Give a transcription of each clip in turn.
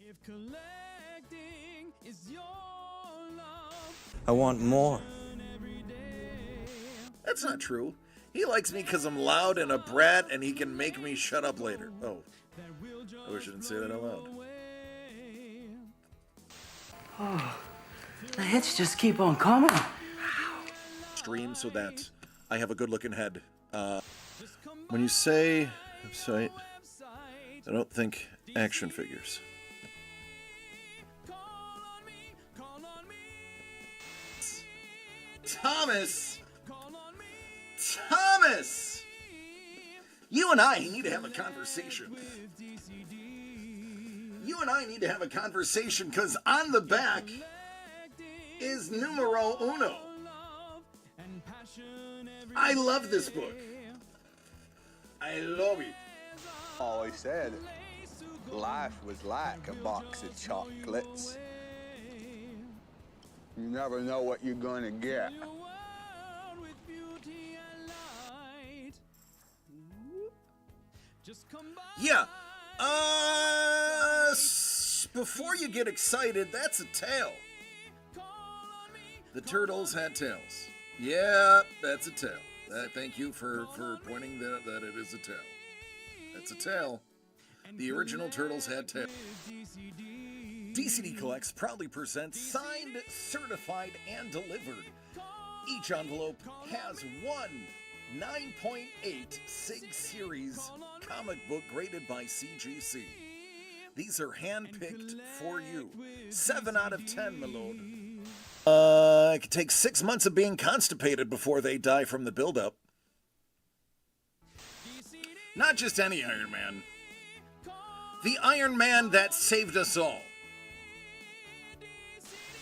If collecting is your love, I want more. every day. That's not true. He likes me because I'm loud and a brat and he can make me shut up later. Oh, I wish I didn't say that out loud. The hits just keep on coming. Stream so that I have a good looking head. When you say website, I don't think action figures. Thomas! Thomas! You and I need to have a conversation. You and I need to have a conversation because on the back is numero uno. I love this book. I love it. Always said life was like a box of chocolates. You never know what you're gonna get. Yeah. Before you get excited, that's a tail. The turtles had tails. Yeah, that's a tail. Thank you for pointing that it is a tail. That's a tail. The original turtles had tails. DCD Collects proudly presents signed, certified, and delivered. Each envelope has one 9.8 Sig Series comic book graded by CGC. These are hand-picked for you. 7 out of 10, my lord. It could take 6 months of being constipated before they die from the buildup. Not just any Iron Man. The Iron Man that saved us all.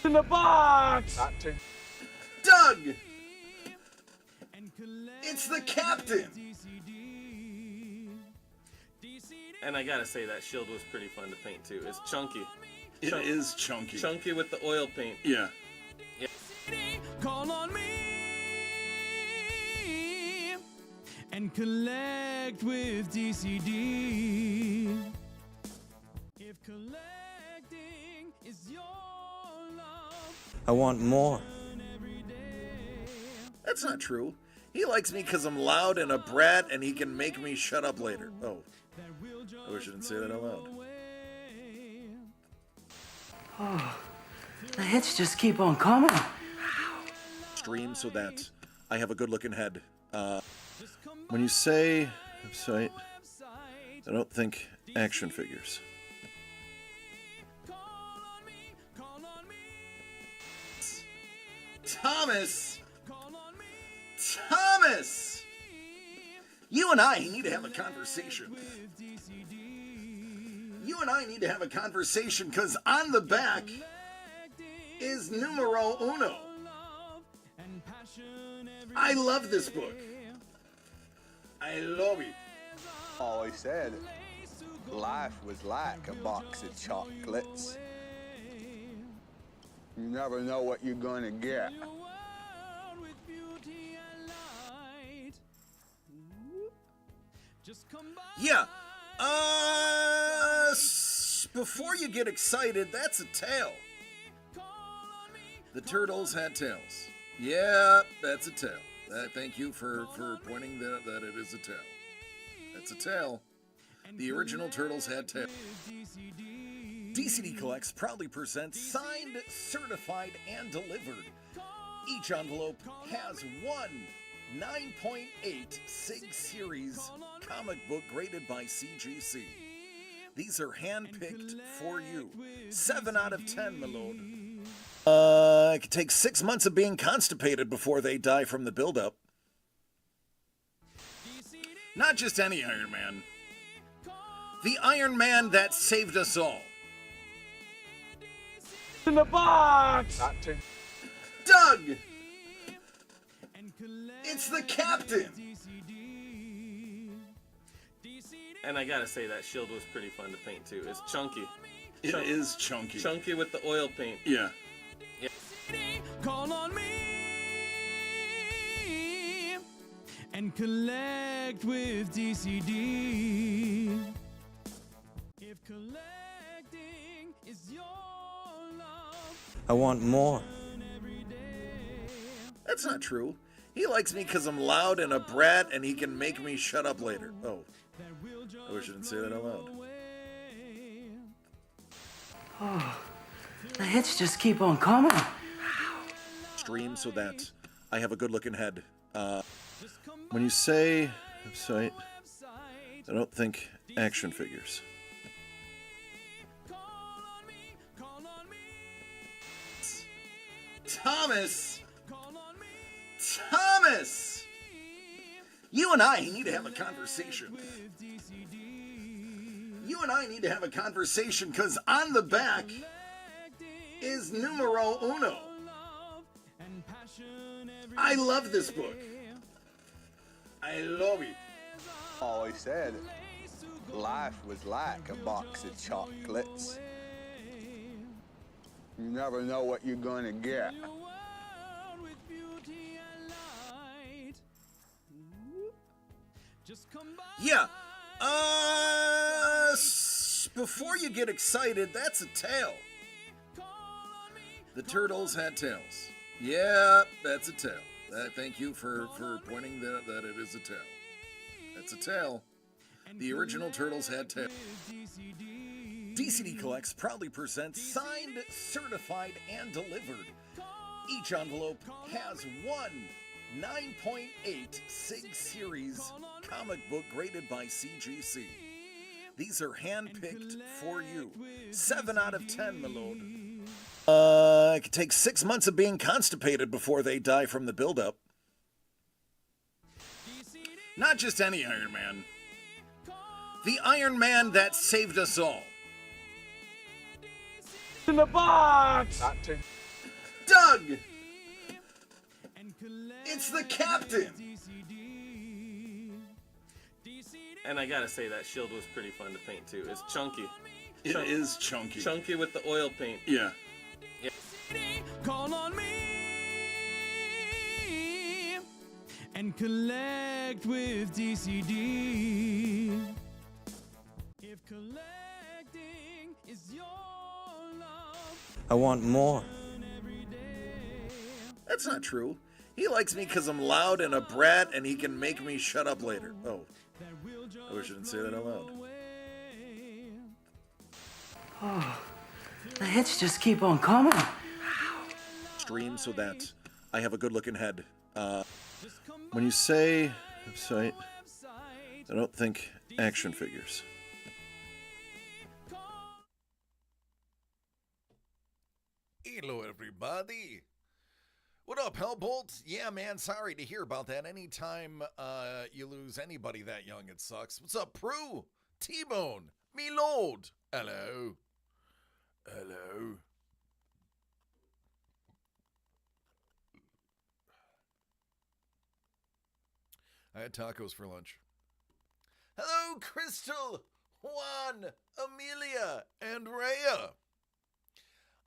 In the box! Doug! It's the Captain! And I gotta say, that shield was pretty fun to paint too. It's chunky. It is chunky. Chunky with the oil paint. Yeah. Call on me and collect with DCD. If collecting is your love, I want more. That's not true. He likes me because I'm loud and a brat and he can make me shut up later. Oh, I wish I didn't say that out loud. The hits just keep on coming. Stream so that I have a good looking head. When you say website, I don't think action figures. Thomas! Thomas! You and I need to have a conversation. You and I need to have a conversation because on the back is numero uno. I love this book. I love it. Always said life was like a box of chocolates. You never know what you're gonna get. Yeah. Before you get excited, that's a tail. The turtles had tails. Yeah, that's a tail. Thank you for pointing that it is a tail. That's a tail. The original turtles had tails. DCD Collects proudly presents signed, certified, and delivered. Each envelope has one 9.8 Sig Series comic book graded by CGC. These are hand-picked for you. 7 out of 10, my lord. It could take 6 months of being constipated before they die from the buildup. Not just any Iron Man. The Iron Man that saved us all. In the box! Doug! It's the Captain! And I gotta say, that shield was pretty fun to paint too. It's chunky. It is chunky. Chunky with the oil paint. Yeah. call on me and collect with DCD. If collecting I want more. That's not true. He likes me because I'm loud and a brat and he can make me shut up later. Oh, I wish I didn't say that out loud. Oh, the hits just keep on coming. Stream so that I have a good looking head. When you say website, I don't think action figures. Thomas! Thomas! You and I need to have a conversation. You and I need to have a conversation because on the back is numero uno. I love this book. I love it. Always said life was like a box of chocolates. You never know what you're gonna get. Yeah. Before you get excited, that's a tail. The turtles had tails. Yeah, that's a tail. Thank you for pointing that it is a tail. That's a tail. The original turtles had tails. DCD Collects proudly presents signed, certified, and delivered. Each envelope has one 9.8 SIG Series comic book graded by CGC. These are hand-picked for you. 7 out of 10, my lord. It could take 6 months of being constipated before they die from the buildup. Not just any Iron Man. The Iron Man that saved us all. In the box! Not to Doug! It's the Captain! And I gotta say, that shield was pretty fun to paint too. It's chunky. It is chunky. Chunky with the oil paint. Yeah. Call on me and collect with DCD. If collecting is your love, I want more. That's not true. He likes me because I'm loud and a brat and he can make me shut up later. Oh, I wish I didn't say that out loud. Oh, the hits just keep on coming. Stream so that I have a good looking head. When you say website, I don't think action figures. Hello, everybody. What up, Hellbolt? Yeah, man, sorry to hear about that. Anytime you lose anybody that young, it sucks. What's up, Prue? T-Bone? Me Lord? Hello. Hello. I had tacos for lunch. Hello, Crystal, Juan, Amelia, and Rhea.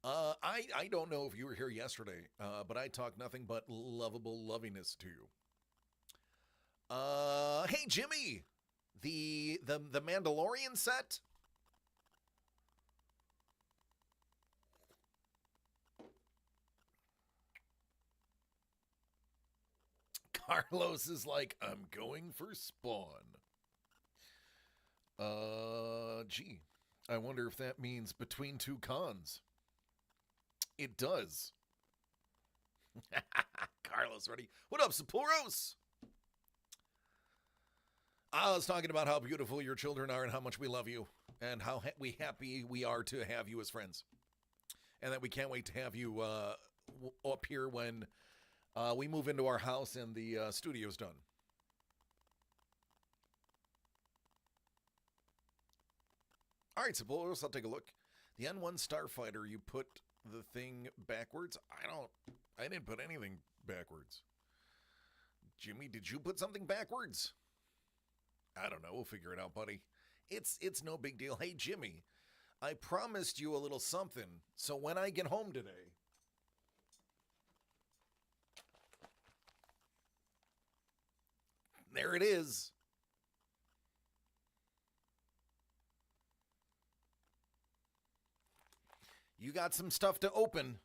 I don't know if you were here yesterday, but I talked nothing but lovable lovingness to you. Hey, Jimmy, the Mandalorian set. Carlos is like, I'm going for Spawn. Gee, I wonder if that means between two cons. It does. Carlos, ready? What up, Saporos? I was talking about how beautiful your children are and how much we love you and how happy we are to have you as friends. And that we can't wait to have you up here when we move into our house and the studio's done. All right, Saporos, I'll take a look. The N1 Starfighter, you put the thing backwards? I didn't put anything backwards. Jimmy, did you put something backwards? I don't know. We'll figure it out, buddy. It's no big deal. Hey, Jimmy, I promised you a little something. So when I get home today, there it is. You got some stuff to open.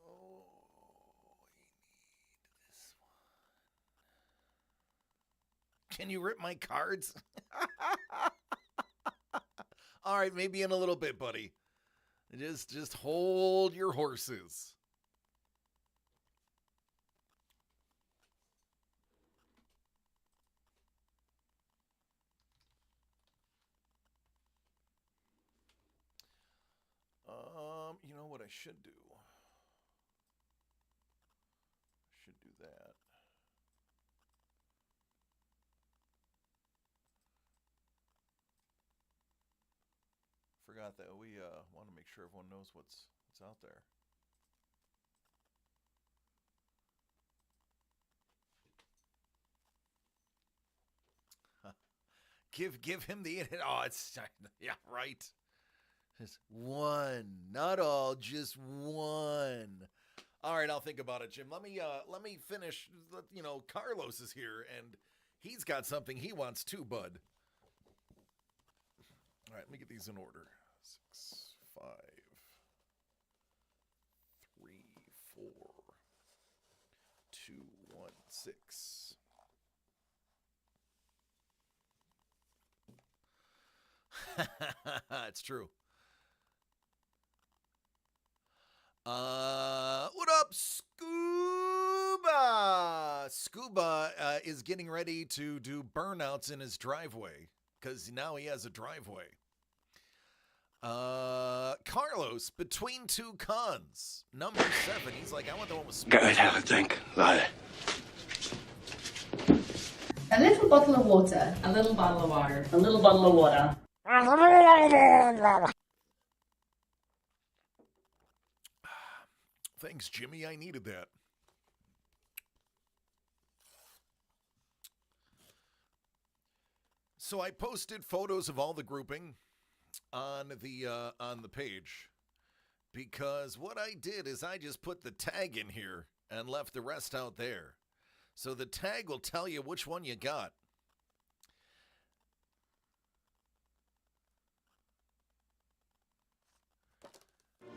Oh, I need this one. Can you rip my cards? All right, maybe in a little bit, buddy. Just hold your horses. You know what I should do? I should do that. Forgot that we want to make sure everyone knows what's out there. Give him the it's yeah, right. Just one, not all, just one. All right, I'll think about it, Jim. Let me finish. You know, Carlos is here, and he's got something he wants too, bud. All right, let me get these in order. 6, 5, 3, 4, 2, 1, 6. It's true. What up, Scuba? Scuba is getting ready to do burnouts in his driveway because now he has a driveway. Carlos, Between Two Cons, number 7. He's like, I want the one with Go ahead, have a drink, lie. A little bottle of water. A little bottle of water. A little bottle of water. Thanks, Jimmy. I needed that. So I posted photos of all the grouping on the page because what I did is I just put the tag in here and left the rest out there. So the tag will tell you which one you got.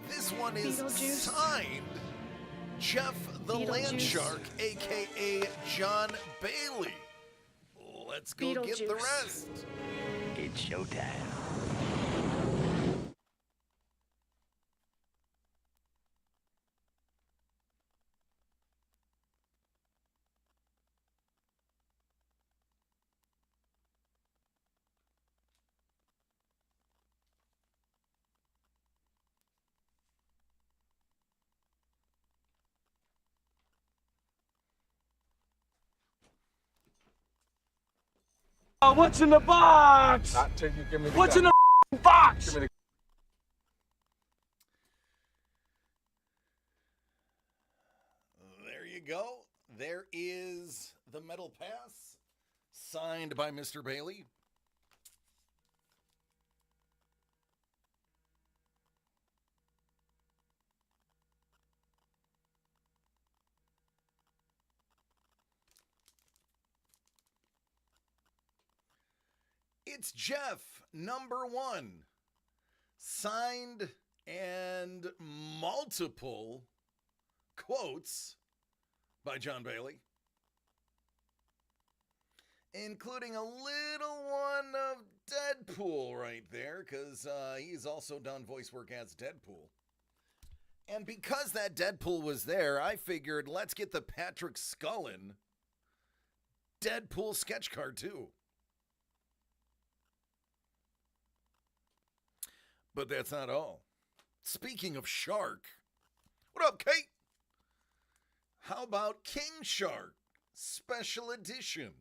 This one is signed Jeff the Landshark, a.k.a. John Bailey. Let's go get the rest. It's showtime. Oh, what's in the box? Not till you give me the What's gun. in the box? Give me the There you go. There is the Metal Pass, signed by Mr. Bailey. It's Jeff, number 1, signed and multiple quotes by John Bailey, including a little one of Deadpool right there, because he's also done voice work as Deadpool. And because that Deadpool was there, I figured let's get the Patrick Scullin Deadpool sketch card too. But that's not all. Speaking of Shark, what up, Kate? How about King Shark Special Edition?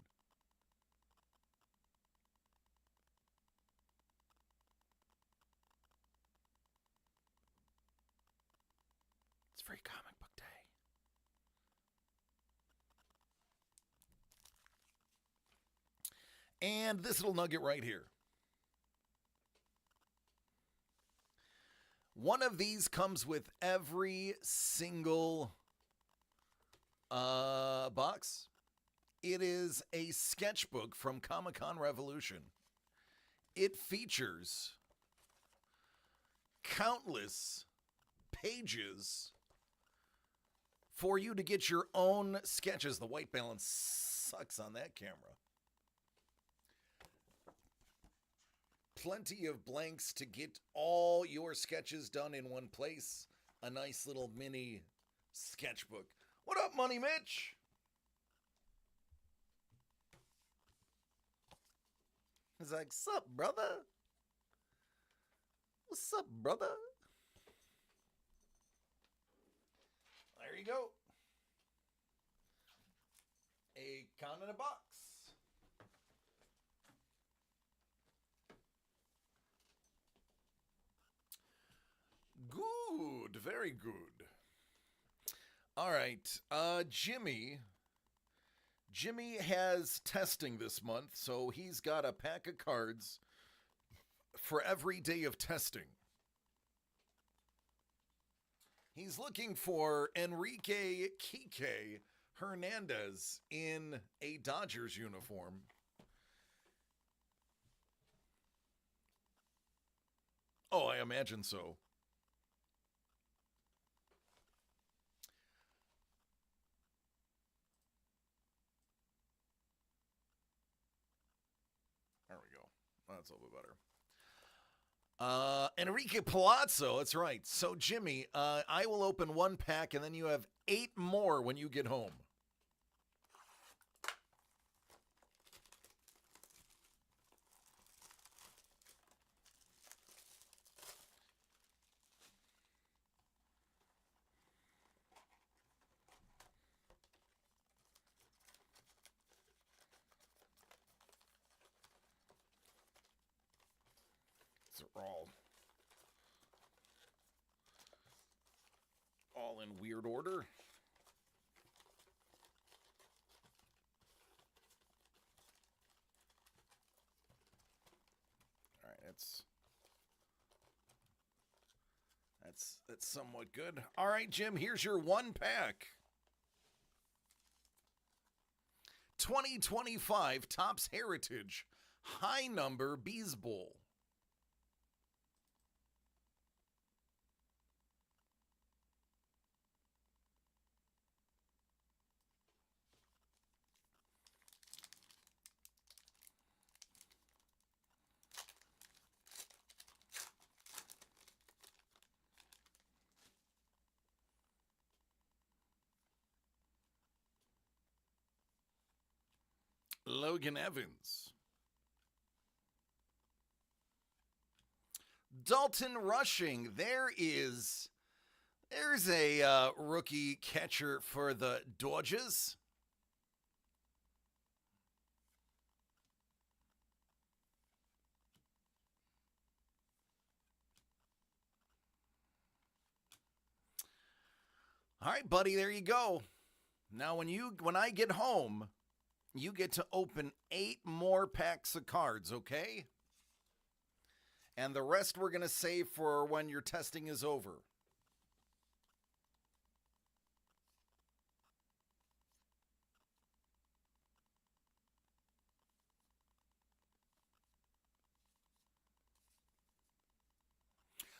It's Free Comic Book Day. And this little nugget right here. One of these comes with every single box. It is a sketchbook from Comic-Con Revolution. It features countless pages for you to get your own sketches. The white balance sucks on that camera. Plenty of blanks to get all your sketches done in one place. A nice little mini sketchbook. What up, Money Mitch? He's like, sup, brother? What's up, brother? There you go. A con in a box. Good, very good. All right, Jimmy has testing this month, so he's got a pack of cards for every day of testing. He's looking for Enrique Kike Hernandez in a Dodgers uniform. Oh, I imagine so. There we go. That's a little bit better. Enrique Palazzo, that's right. So, Jimmy, I will open one pack, and then you have 8 more when you get home. They're all in weird order. All right, that's somewhat good. All right, Jim, here's your one pack. 2025 Topps Heritage High Number Bees Bowl. Logan Evans. Dalton Rushing. There's a rookie catcher for the Dodgers. All right, buddy, there you go. Now when I get home, you get to open 8 more packs of cards, okay? And the rest we're going to save for when your testing is over.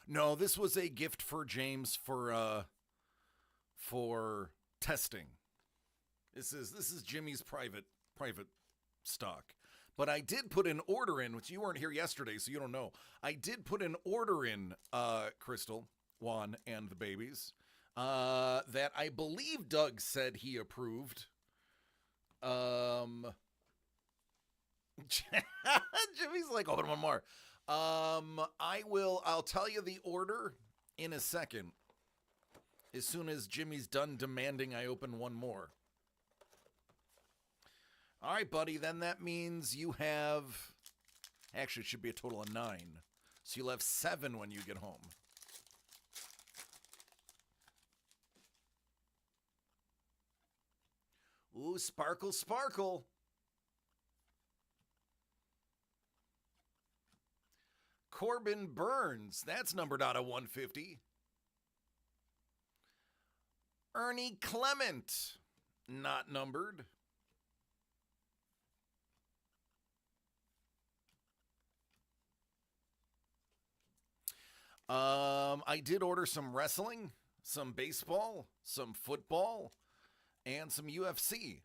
No, this was a gift for James for testing. This is Jimmy's private stock. But I did put an order in, which you weren't here yesterday, so you don't know. I did put an order in, Crystal, Juan, and the babies, that I believe Doug said he approved. Jimmy's like, open one more. I'll tell you the order in a second, as soon as Jimmy's done demanding I open one more. All right, buddy, then that means you have, actually it should be a total of 9. So you'll have 7 when you get home. Ooh, sparkle, sparkle. Corbin Burns, that's numbered out of 150. Ernie Clement, not numbered. I did order some wrestling, some baseball, some football, and some UFC.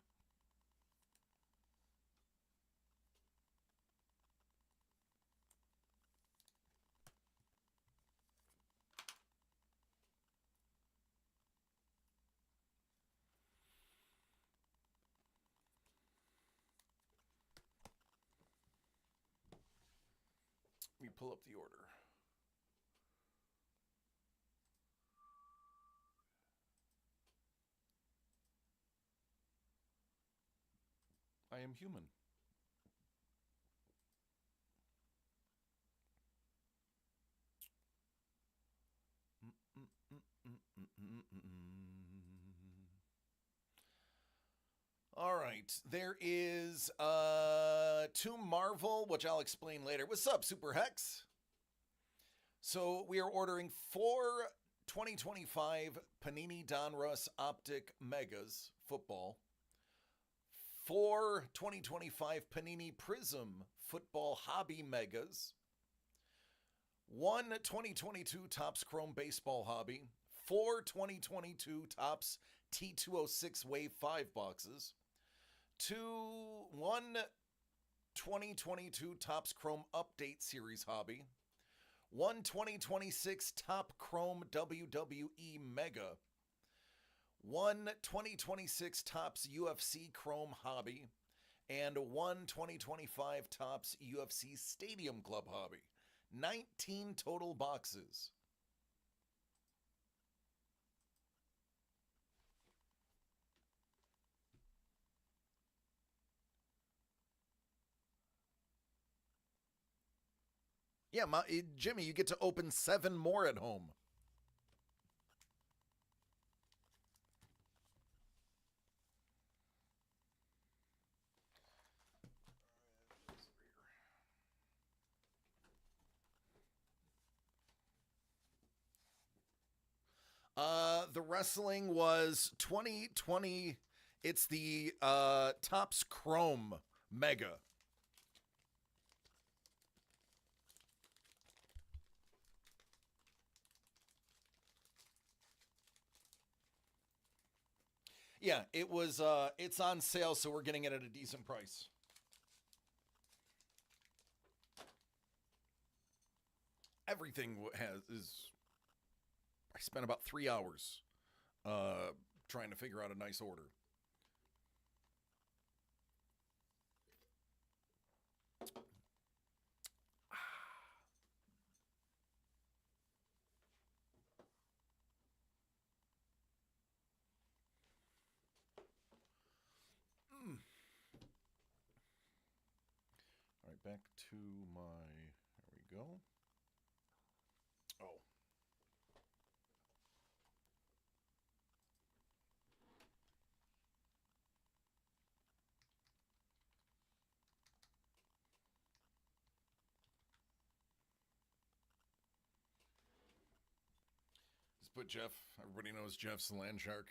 Let me pull up the order. I am human. All right, there is 2 Marvel, which I'll explain later. What's up, Super Hex? So we are ordering 4 2025 Panini Donruss Optic Megas football, 4 2025 Panini Prism Football Hobby Megas, 1 2022 Topps Chrome Baseball Hobby, 4 2022 Topps T206 Wave 5 boxes, 1 2022 Topps Chrome Update Series Hobby, 1 2026 Top Chrome WWE Mega, 1 2026 Topps UFC Chrome Hobby, and 1 2025 Topps UFC Stadium Club Hobby. 19 total boxes. Yeah, Jimmy, you get to open 7 more at home. The wrestling was 2020. It's the Topps Chrome Mega. Yeah, it was it's on sale, so we're getting it at a decent price. Everything is I spent about 3 hours trying to figure out a nice order. All right, back to my, there we go. Oh. Just put Jeff, everybody knows Jeff's the land shark.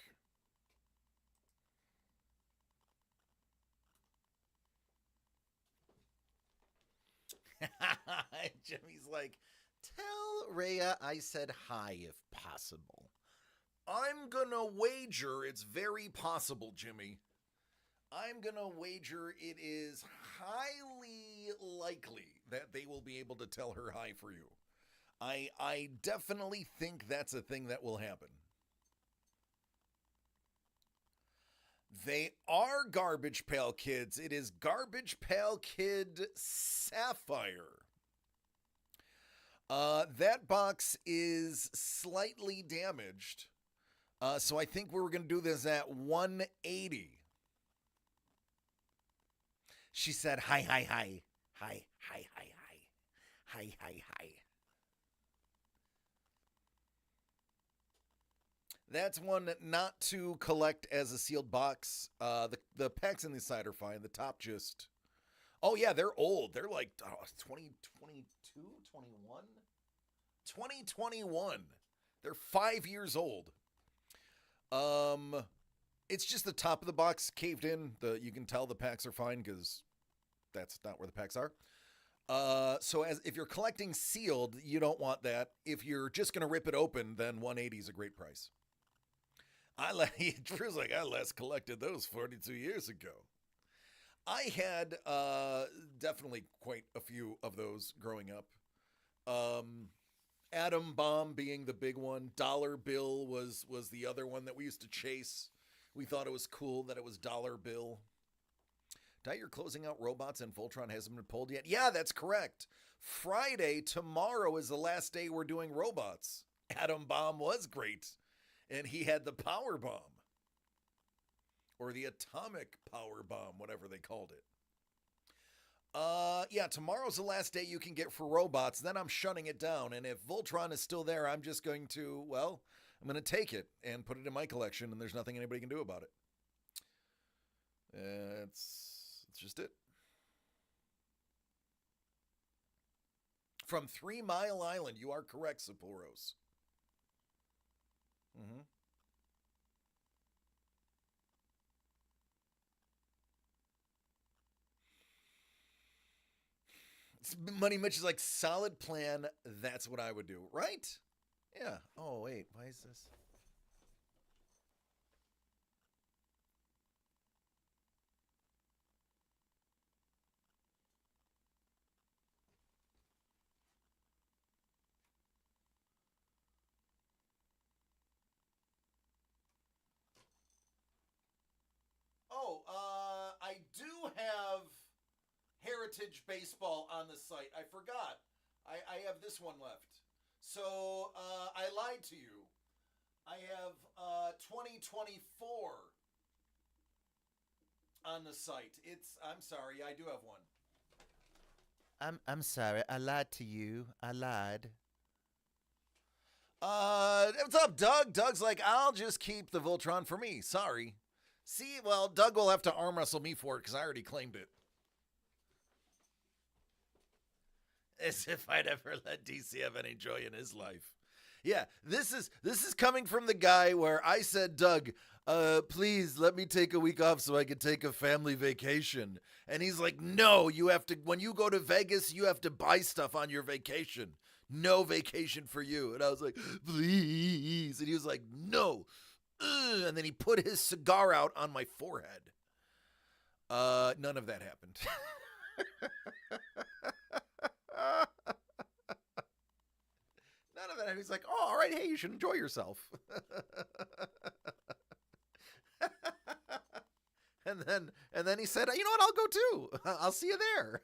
Jimmy's like, tell Rhea I said hi if possible. I'm gonna wager it's very possible, Jimmy. I'm gonna wager it is highly likely that they will be able to tell her hi for you. I definitely think that's a thing that will happen. They are Garbage Pail Kids. It is Garbage Pail Kid Sapphire. That box is slightly damaged. So I think we were going to do this at 180. She said, hi, hi, hi. Hi, hi, hi, hi. Hi, hi, hi. That's one not to collect as a sealed box. The packs in the side are fine. The top just... Oh, yeah, they're old. They're like 2022, 21? 2021. They're 5 years old. It's just the top of the box caved in. You can tell the packs are fine because that's not where the packs are. So if you're collecting sealed, you don't want that. If you're just going to rip it open, then 180 is a great price. Drew's like, I last collected those 42 years ago. I had definitely quite a few of those growing up. Atom Bomb being the big one. Dollar Bill was the other one that we used to chase. We thought it was cool that it was Dollar Bill. Did you're closing out robots and Voltron hasn't been pulled yet? Yeah, that's correct. Friday, tomorrow is the last day we're doing robots. Atom Bomb was great. And he had the Power Bomb. Or the Atomic Power Bomb, whatever they called it. Yeah, tomorrow's the last day you can get for robots. Then I'm shutting it down. And if Voltron is still there, I'm just going to, well, I'm going to take it and put it in my collection. And there's nothing anybody can do about it. It's just it. From 3 Mile Island, you are correct, Sapphoros. Mm-hmm. Money Mitch is like, solid plan. That's what I would do, right? Yeah. Oh, wait. Why is this? Oh, I do have Heritage Baseball on the site. I forgot. I have this one left. So I lied to you. I have 2024 on the site. I'm sorry, I do have one. I'm sorry, I lied to you. I lied. What's up, Doug? Doug's like, I'll just keep the Voltron for me. Sorry. See, well, Doug will have to arm wrestle me for it because I already claimed it. As if I'd ever let DC have any joy in his life. Yeah, this is coming from the guy where I said, Doug, please let me take a week off so I can take a family vacation. And he's like, no, you have to, when you go to Vegas, you have to buy stuff on your vacation. No vacation for you. And I was like, please. And he was like, no. And then he put his cigar out on my forehead. None of that happened. None of that. He's like, oh, all right, hey, you should enjoy yourself. and then he said, you know what, I'll go too. I'll see you there.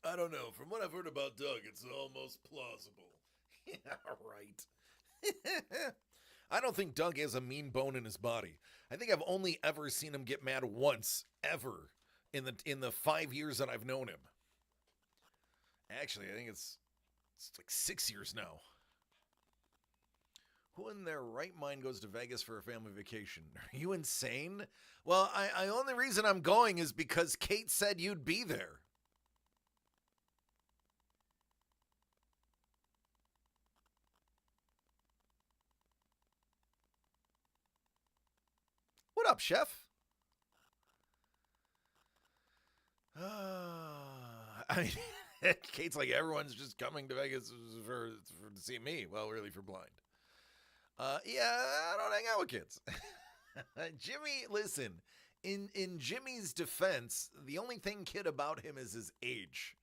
I don't know. From what I've heard about Doug, it's almost plausible. Yeah, right. I don't think Doug has a mean bone in his body. I think I've only ever seen him get mad once, ever, in the 5 years that I've known him. Actually, I think it's like 6 years now. Who in their right mind goes to Vegas for a family vacation? Are you insane? Well, I only reason I'm going is because Kate said you'd be there. What up, Chef? I mean, Kate's like, everyone's just coming to Vegas to see me. Well, really for blind. Yeah, I don't hang out with kids. Jimmy, listen, in Jimmy's defense, the only thing kid about him is his age.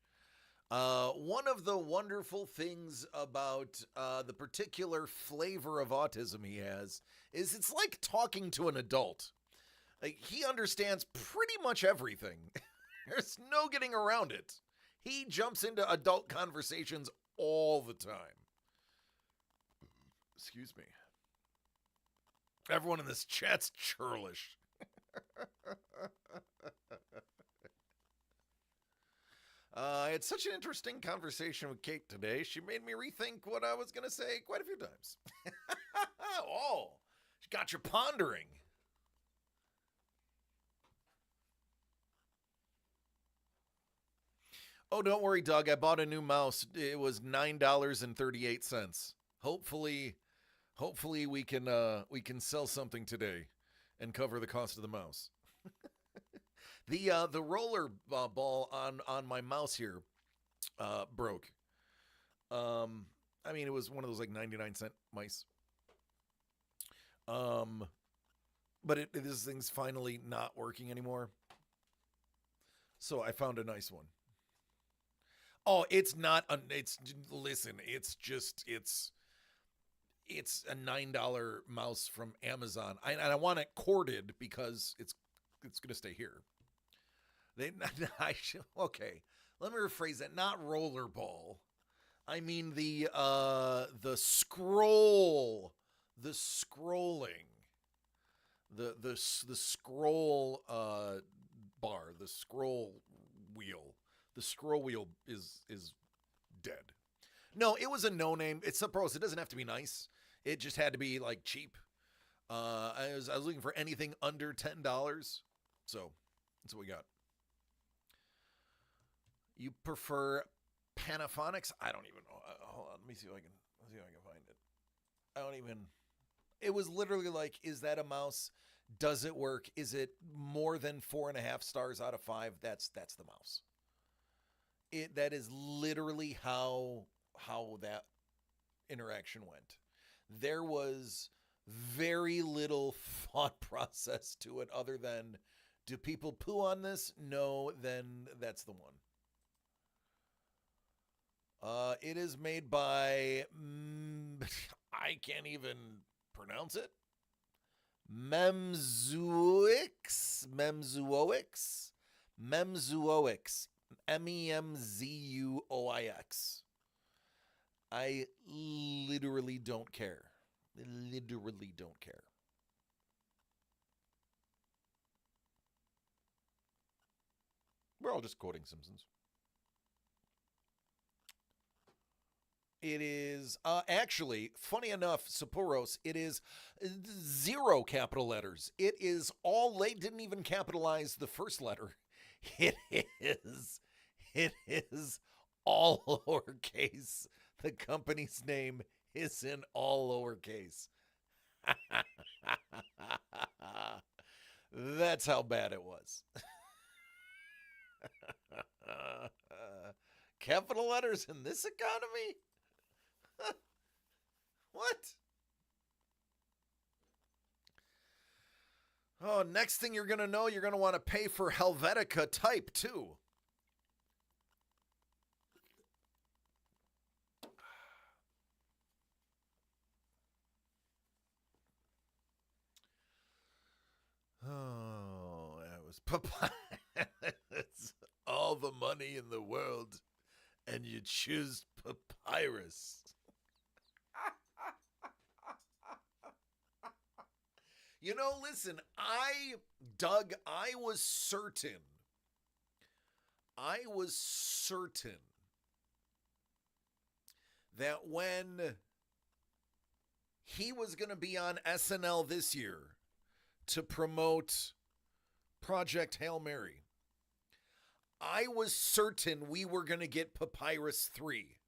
One of the wonderful things about the particular flavor of autism he has is it's like talking to an adult. Like, he understands pretty much everything. There's no getting around it. He jumps into adult conversations all the time. Excuse me. Everyone in this chat's churlish. I had such an interesting conversation with Kate today. She made me rethink what I was going to say quite a few times. Oh, she got you pondering. Oh, don't worry, Doug. I bought a new mouse. It was $9.38. Hopefully Hopefully we can sell something today and cover the cost of the mouse. The roller ball on my mouse here broke. I mean, it was one of those like 99-cent mice. But this thing's finally not working anymore. So I found a nice one. Oh, it's not listen, it's a $9 mouse from Amazon. And I want it corded because it's going to stay here. Okay. Let me rephrase that. Not rollerball. I mean the scroll, the scrolling, the scroll bar, the scroll wheel. The scroll wheel is dead. No, it was a no name. It's supposed. It doesn't have to be nice. It just had to be like cheap. I was looking for anything under $10. So that's what we got. You prefer Panaphonics? I don't even know. Hold on, let me see if I can find it. I don't even. It was literally like, is that a mouse? Does it work? Is it more than 4.5 stars out of 5? That's the mouse. That is literally how that interaction went. There was very little thought process to it other than, do people poo on this? No, then that's the one. It is made by, I can't even pronounce it. Memzuoix. MEMZUOIX. I literally don't care. Literally don't care. We're all just quoting Simpsons. It is, actually, funny enough, Sappouros, it is 0 capital letters. It is all, they didn't even capitalize the first letter. It is all lowercase. The company's name is in all lowercase. That's how bad it was. Capital letters in this economy? What? Oh, next thing you're going to know, you're going to want to pay for Helvetica Type 2. Oh, that was It's all the money in the world, and you choose papyrus. You know, listen, Doug, I was certain that when he was going to be on SNL this year to promote Project Hail Mary, I was certain we were going to get Papyrus 3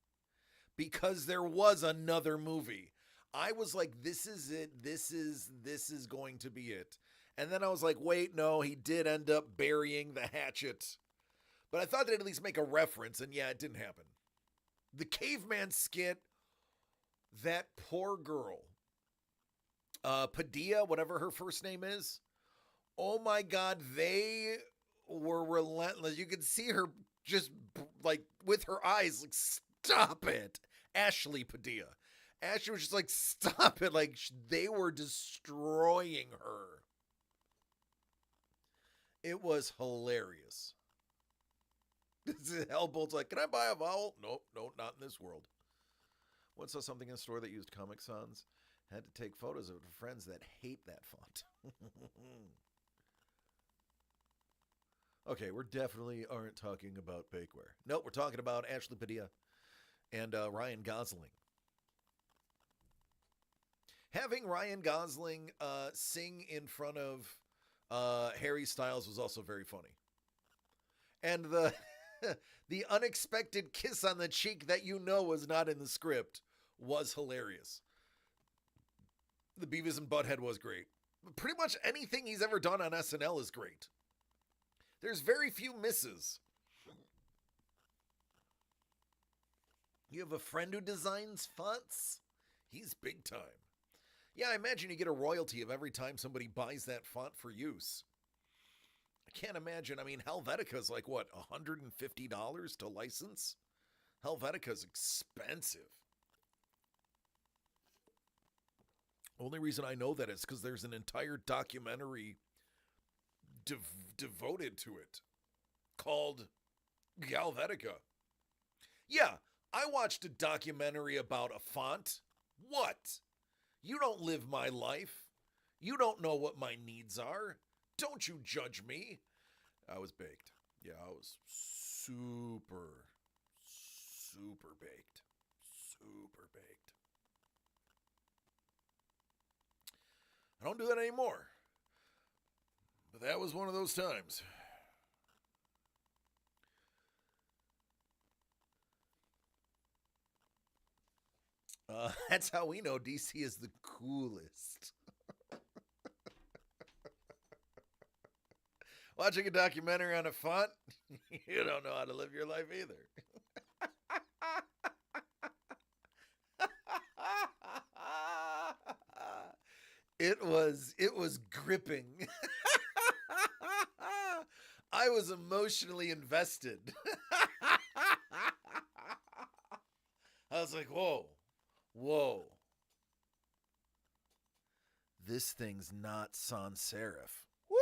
because there was another movie. I was like, this is it. This is going to be it. And then I was like, wait, no, he did end up burying the hatchet. But I thought they'd at least make a reference, and yeah, it didn't happen. The caveman skit, that poor girl, Padilla, whatever her first name is, oh my God, they were relentless. You could see her just like with her eyes, like, stop it. Ashley Padilla. Ashley was just like, stop it. Like, they were destroying her. It was hilarious. Hellbolt's like, can I buy a vowel? Nope, not in this world. Once saw something in a store that used Comic Sans. Had to take photos of friends that hate that font. Okay, we're definitely aren't talking about bakeware. Nope, we're talking about Ashley Padilla and Ryan Gosling. Having Ryan Gosling sing in front of Harry Styles was also very funny. And the the unexpected kiss on the cheek that you know was not in the script was hilarious. The Beavis and Butthead was great. Pretty much anything he's ever done on SNL is great. There's very few misses. You have a friend who designs fonts? He's big time. Yeah, I imagine you get a royalty of every time somebody buys that font for use. I can't imagine. I mean, Helvetica's like, what, $150 to license? Helvetica's expensive. Only reason I know that is because there's an entire documentary devoted to it called Helvetica. Yeah, I watched a documentary about a font. What? You don't live my life. You don't know what my needs are. Don't you judge me. I was baked. Yeah, I was super baked. Super baked. I don't do that anymore. But that was one of those times. That's how we know DC is the coolest. Watching a documentary on a font, you don't know how to live your life either. It was gripping. I was emotionally invested. I was like, whoa. This thing's not sans serif. Woo!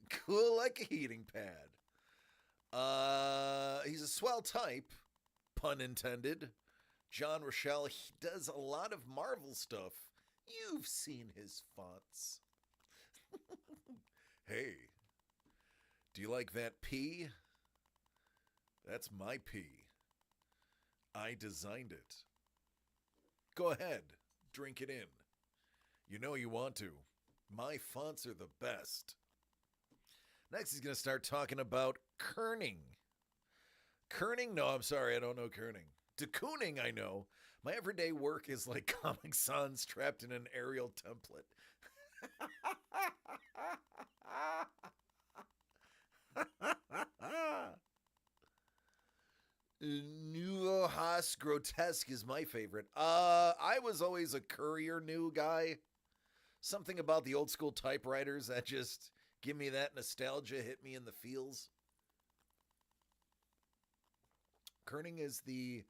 Cool like a heating pad. He's a swell type, pun intended. John Rochelle, he does a lot of Marvel stuff. You've seen his fonts. Hey, do you like that P? That's my P. I designed it. Go ahead, drink it in. You know you want to. My fonts are the best. Next, he's going to start talking about kerning. Kerning? No, I'm sorry, I don't know kerning. De Kooning, I know. My everyday work is like Comic Sans trapped in an Arial template. Nouveau Haas Grotesque is my favorite. I was always a Courier New guy. Something about the old school typewriters that just give me that nostalgia, hit me in the feels. Kerning is the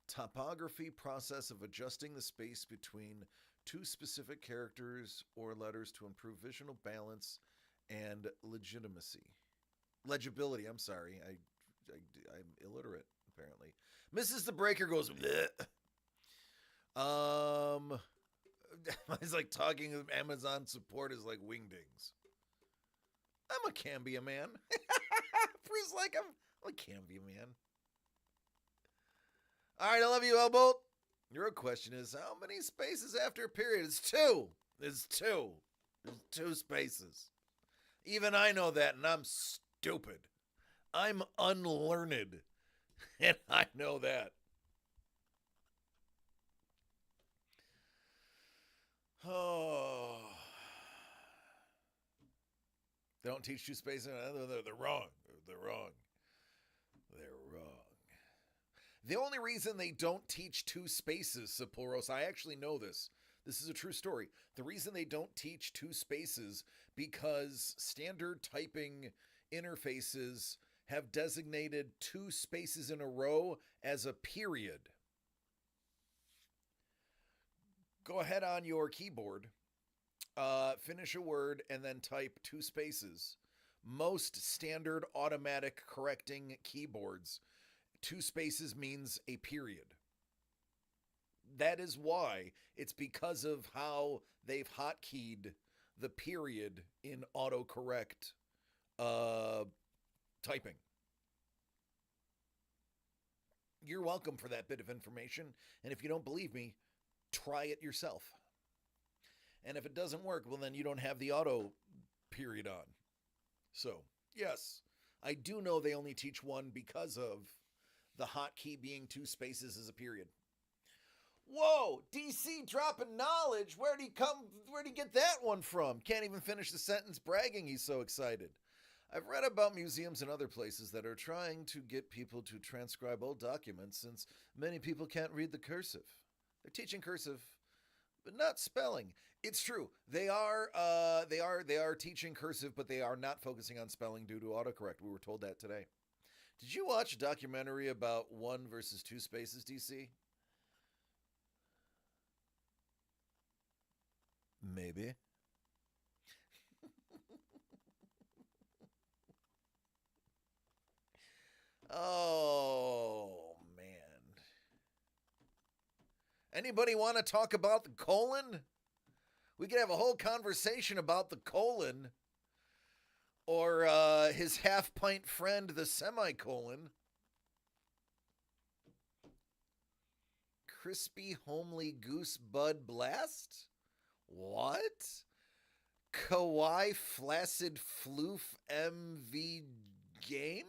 topography process of adjusting the space between two specific characters or letters to improve visual balance and legibility. I'm sorry. I'm illiterate, apparently. Mrs. the Breaker goes, bleh. It's like talking of Amazon support is like wingdings. I'm a Cambia man. Bruce like I'm a Cambia man. All right, I love you, Elbolt. Your question is, how many spaces after a period? It's two. There's two spaces. Even I know that, and I'm stupid. I'm unlearned, and I know that. Oh. They don't teach two spaces. They're wrong. They're wrong. The only reason they don't teach two spaces, Sapulros, I actually know this. This is a true story. The reason they don't teach two spaces because standard typing interfaces have designated two spaces in a row as a period. Go ahead on your keyboard, finish a word, and then type two spaces. Most standard automatic correcting keyboards, two spaces means a period. That is why. It's because of how they've hotkeyed the period in autocorrect typing. You're welcome for that bit of information. And if you don't believe me, try it yourself. And if it doesn't work, well, then you don't have the auto period on. So, yes, I do know they only teach one because of the hotkey being two spaces is a period. Whoa, DC dropping knowledge. Where'd he get that one from? Can't even finish the sentence bragging he's so excited. I've read about museums and other places that are trying to get people to transcribe old documents since many people can't read the cursive. They're teaching cursive, but not spelling. It's true. They are teaching cursive, but they are not focusing on spelling due to autocorrect. We were told that today. Did you watch a documentary about 1 versus 2 spaces, DC? Maybe. Oh, man. Anybody want to talk about the colon? We could have a whole conversation about the colon or his half-pint friend, the semicolon. Crispy, homely goose bud blast? What? Kawaii flaccid floof MV game?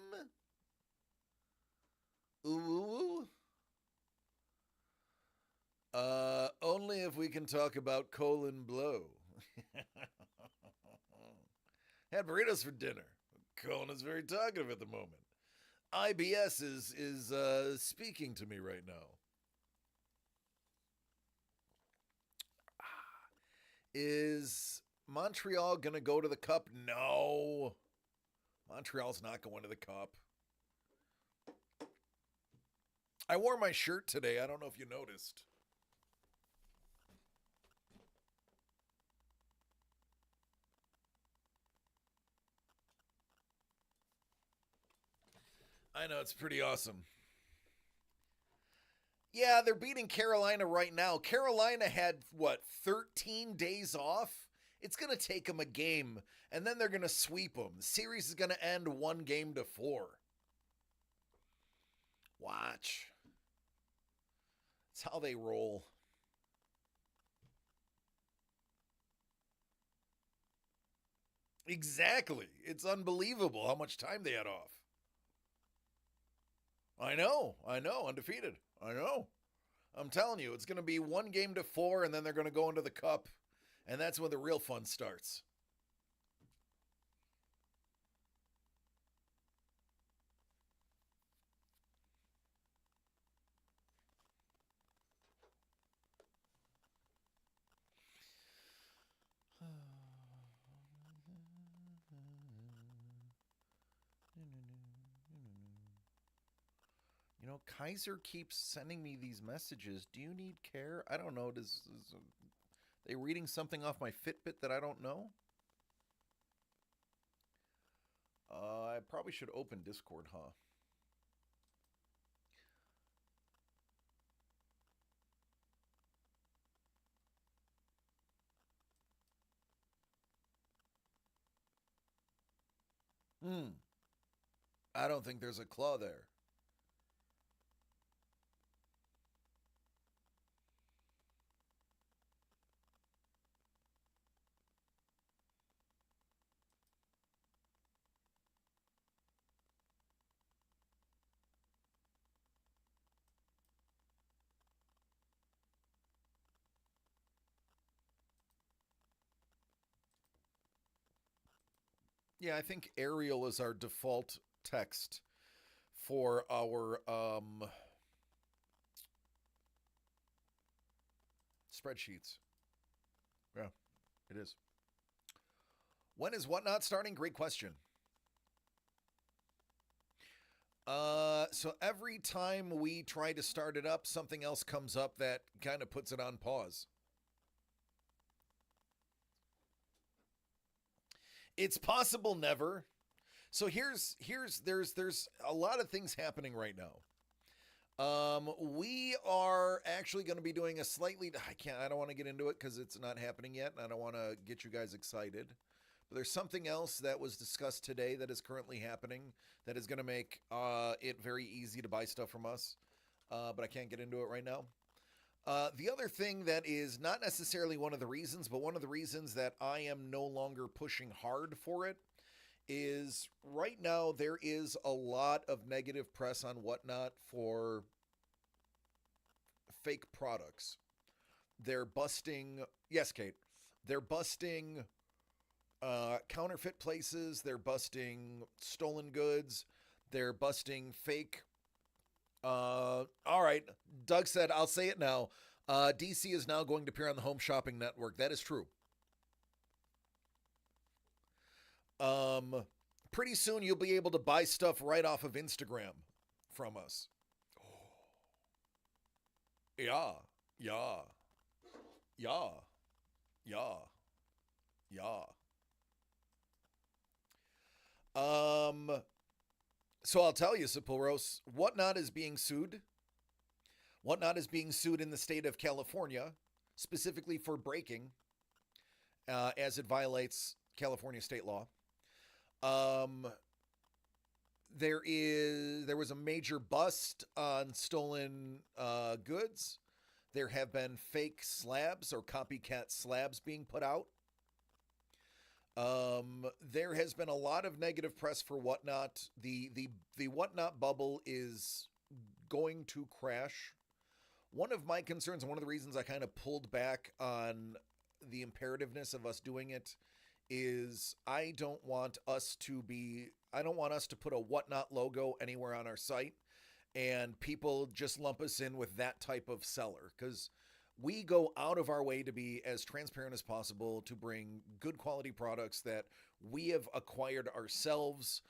Ooh. Only if we can talk about colon blow. Had burritos for dinner. Colon is very talkative at the moment. IBS is speaking to me right now. Is Montreal going to go to the Cup? No. Montreal's not going to the Cup. I wore my shirt today. I don't know if you noticed. I know, it's pretty awesome. Yeah, they're beating Carolina right now. Carolina had, 13 days off? It's going to take them a game, and then they're going to sweep them. The series is going to end 1-4. Watch. That's how they roll. Exactly. It's unbelievable how much time they had off. I know, undefeated. I know. I'm telling you, it's going to be 1-4, and then they're going to go into the Cup, and that's when the real fun starts. You know, Kaiser keeps sending me these messages. Do you need care? I don't know. Is they reading something off my Fitbit that I don't know? I probably should open Discord, huh? I don't think there's a claw there. Yeah, I think Arial is our default text for our spreadsheets. Yeah, it is. When is Whatnot starting? Great question. So every time we try to start it up, something else comes up that kind of puts it on pause. It's possible never. So there's a lot of things happening right now. We are actually going to be doing a slightly, I don't want to get into it because it's not happening yet, and I don't want to get you guys excited. But there's something else that was discussed today that is currently happening that is going to make it very easy to buy stuff from us. But I can't get into it right now. The other thing that is not necessarily one of the reasons, but one of the reasons that I am no longer pushing hard for it is right now there is a lot of negative press on Whatnot for fake products. They're busting, yes, Kate, they're busting counterfeit places. They're busting stolen goods. They're busting fake. All right. Doug said, I'll say it now. DC is now going to appear on the Home Shopping Network. That is true. Pretty soon you'll be able to buy stuff right off of Instagram from us. Yeah. Yeah. Yeah. Yeah. Yeah. So I'll tell you, Saporos, Whatnot is being sued. Whatnot is being sued in the state of California, specifically for breaking, as it violates California state law. There was a major bust on stolen goods. There have been fake slabs or copycat slabs being put out. There has been a lot of negative press for Whatnot. The Whatnot bubble is going to crash. One of my concerns, and one of the reasons I kind of pulled back on the imperativeness of us doing it, is I don't want us to put a Whatnot logo anywhere on our site and people just lump us in with that type of seller, because we go out of our way to be as transparent as possible to bring good quality products that we have acquired ourselves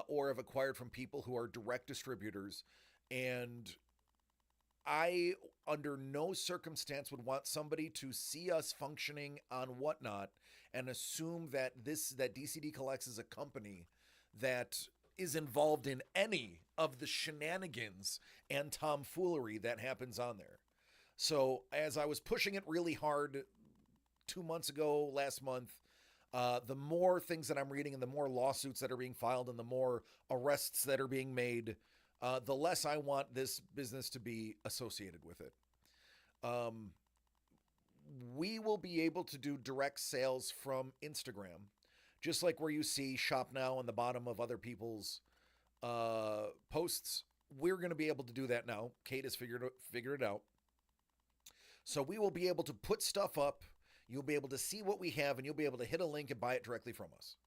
or have acquired from people who are direct distributors. And I, under no circumstance, would want somebody to see us functioning on Whatnot and assume that DCD Collects is a company that is involved in any of the shenanigans and tomfoolery that happens on there. So as I was pushing it really hard 2 months ago, last month, the more things that I'm reading and the more lawsuits that are being filed and the more arrests that are being made, the less I want this business to be associated with it. We will be able to do direct sales from Instagram, just like where you see Shop Now on the bottom of other people's posts. We're going to be able to do that now. Kate has figured it out. So we will be able to put stuff up. You'll be able to see what we have, and you'll be able to hit a link and buy it directly from us.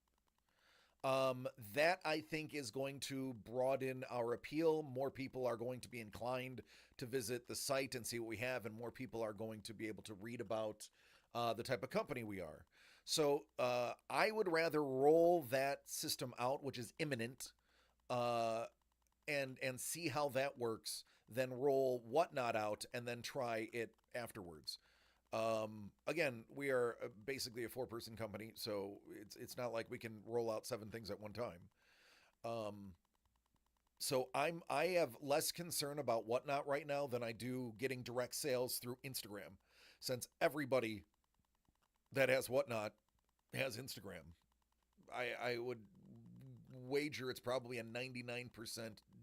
That, I think, is going to broaden our appeal. More people are going to be inclined to visit the site and see what we have, and more people are going to be able to read about the type of company we are. So I would rather roll that system out, which is imminent, and see how that works, than roll Whatnot out and then try it afterwards. Again, we are basically a 4-person company, so it's not like we can roll out 7 things at one time. So I have less concern about Whatnot right now than I do getting direct sales through Instagram, since everybody that has Whatnot has Instagram. I would wager it's probably a 99%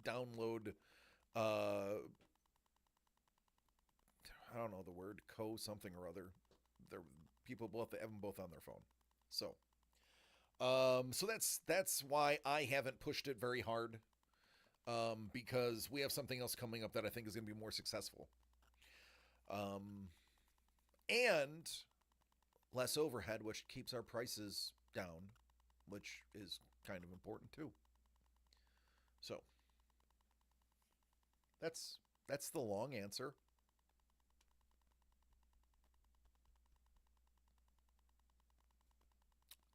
download. I don't know the word, something or other. People have them both on their phone. So that's why I haven't pushed it very hard, because we have something else coming up that I think is going to be more successful. And less overhead, which keeps our prices down, which is kind of important too. So that's the long answer.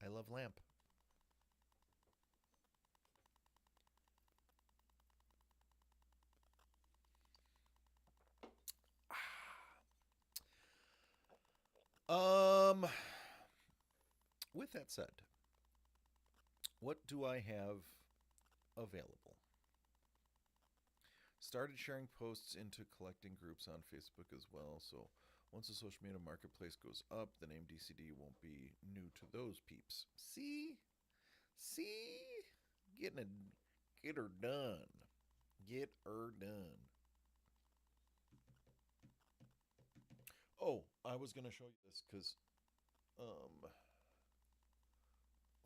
I love lamp. With that said, what do I have available? Started sharing posts into collecting groups on Facebook as well, so once the social media marketplace goes up, the name DCD won't be new to those peeps. See? Get her done. Get her done. Oh, I was going to show you this because,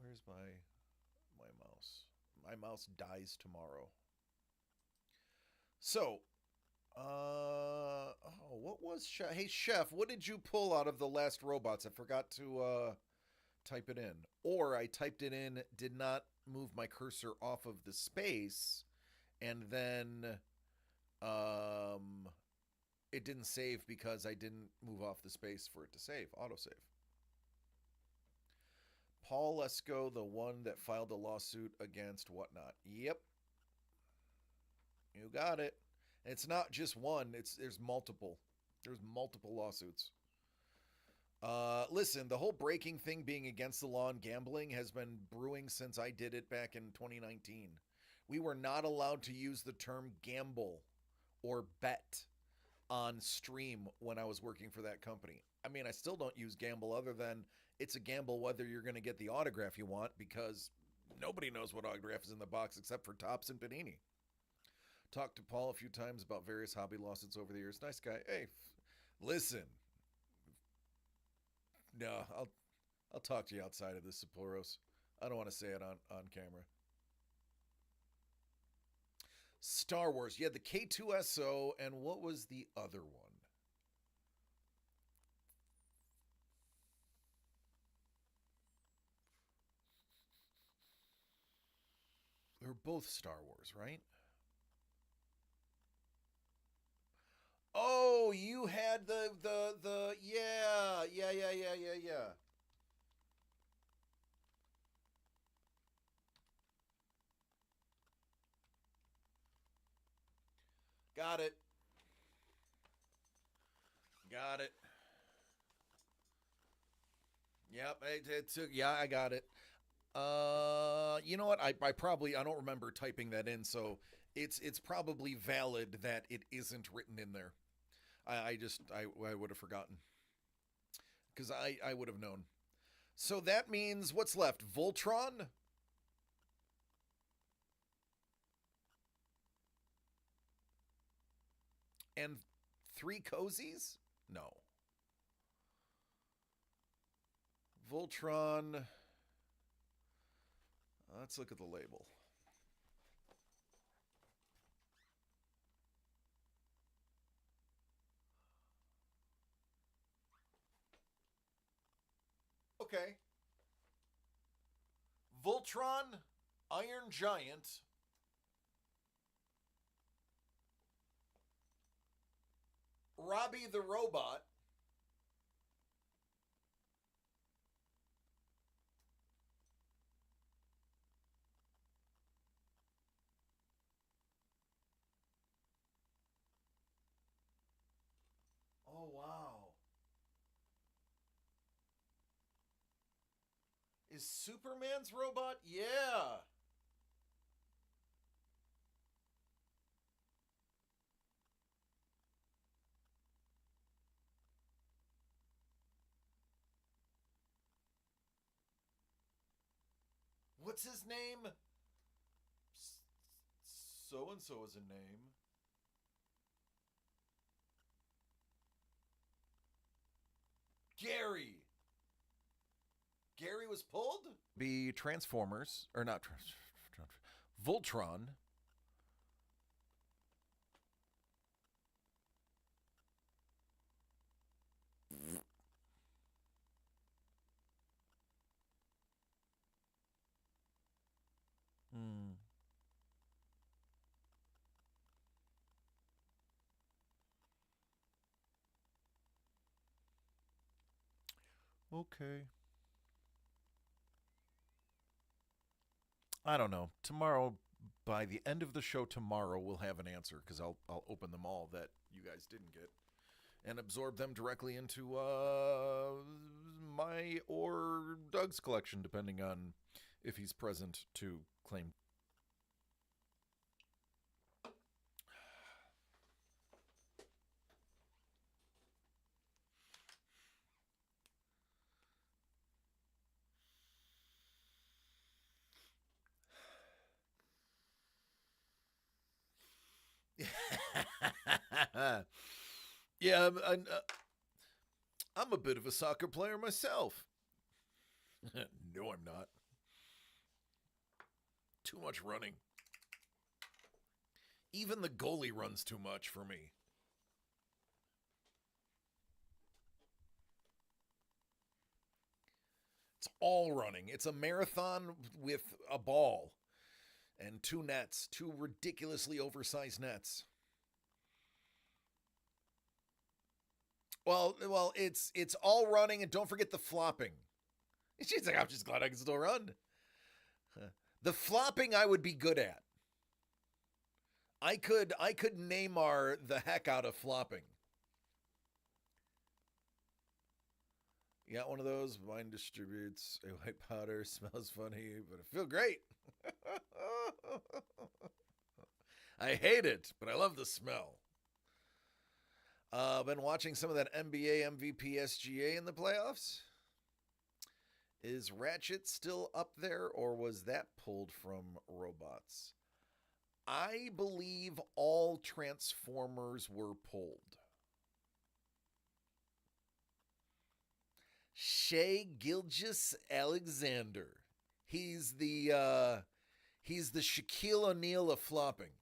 where's my mouse? My mouse dies tomorrow. So, What was Chef? Hey, Chef, what did you pull out of the last robots? I forgot to type it in. Or I typed it in, did not move my cursor off of the space, and then it didn't save because I didn't move off the space for it to save, autosave. Paul Lesko, the one that filed a lawsuit against whatnot. Yep. You got it. It's not just one, there's multiple. There's multiple lawsuits. Listen, the whole breaking thing being against the law in gambling has been brewing since I did it back in 2019. We were not allowed to use the term gamble or bet on stream when I was working for that company. I mean, I still don't use gamble other than it's a gamble whether you're going to get the autograph you want, because nobody knows what autograph is in the box except for Topps and Panini. Talked to Paul a few times about various hobby lawsuits over the years. Nice guy. Hey, listen. No, I'll talk to you outside of this, Sapporos. I don't want to say it on camera. Star Wars. You had the K2SO, and what was the other one? They're both Star Wars, right? Oh, you had the yeah. Got it. Yep, it took, yeah, I got it. You know what? I don't remember typing that in, so it's probably valid that it isn't written in there. I would have forgotten, because I would have known. So that means what's left? Voltron? And 3 cozies? No. Voltron. Let's look at the label. Okay. Voltron, Iron Giant, Robbie the Robot, oh wow. Is Superman's robot? Yeah. What's his name? So-and-so is a name. Gary. Gary was pulled? Be Transformers, or not Voltron. Okay. I don't know. Tomorrow, by the end of the show tomorrow, we'll have an answer, because I'll open them all that you guys didn't get and absorb them directly into my or Doug's collection, depending on if he's present to claim. Yeah, I'm a bit of a soccer player myself. No, I'm not. Too much running. Even the goalie runs too much for me. It's all running. It's a marathon with a ball and two nets, two ridiculously oversized nets. Well, it's all running, and don't forget the flopping. She's like, I'm just glad I can still run. The flopping I would be good at. I could Neymar the heck out of flopping. You got one of those? Mine distributes a white powder, smells funny, but I feel great. I hate it, but I love the smell. Been watching some of that NBA MVP SGA in the playoffs. Is Ratchet still up there, or was that pulled from Robots? I believe all Transformers were pulled. Shea Gilgeous-Alexander. He's the Shaquille O'Neal of flopping.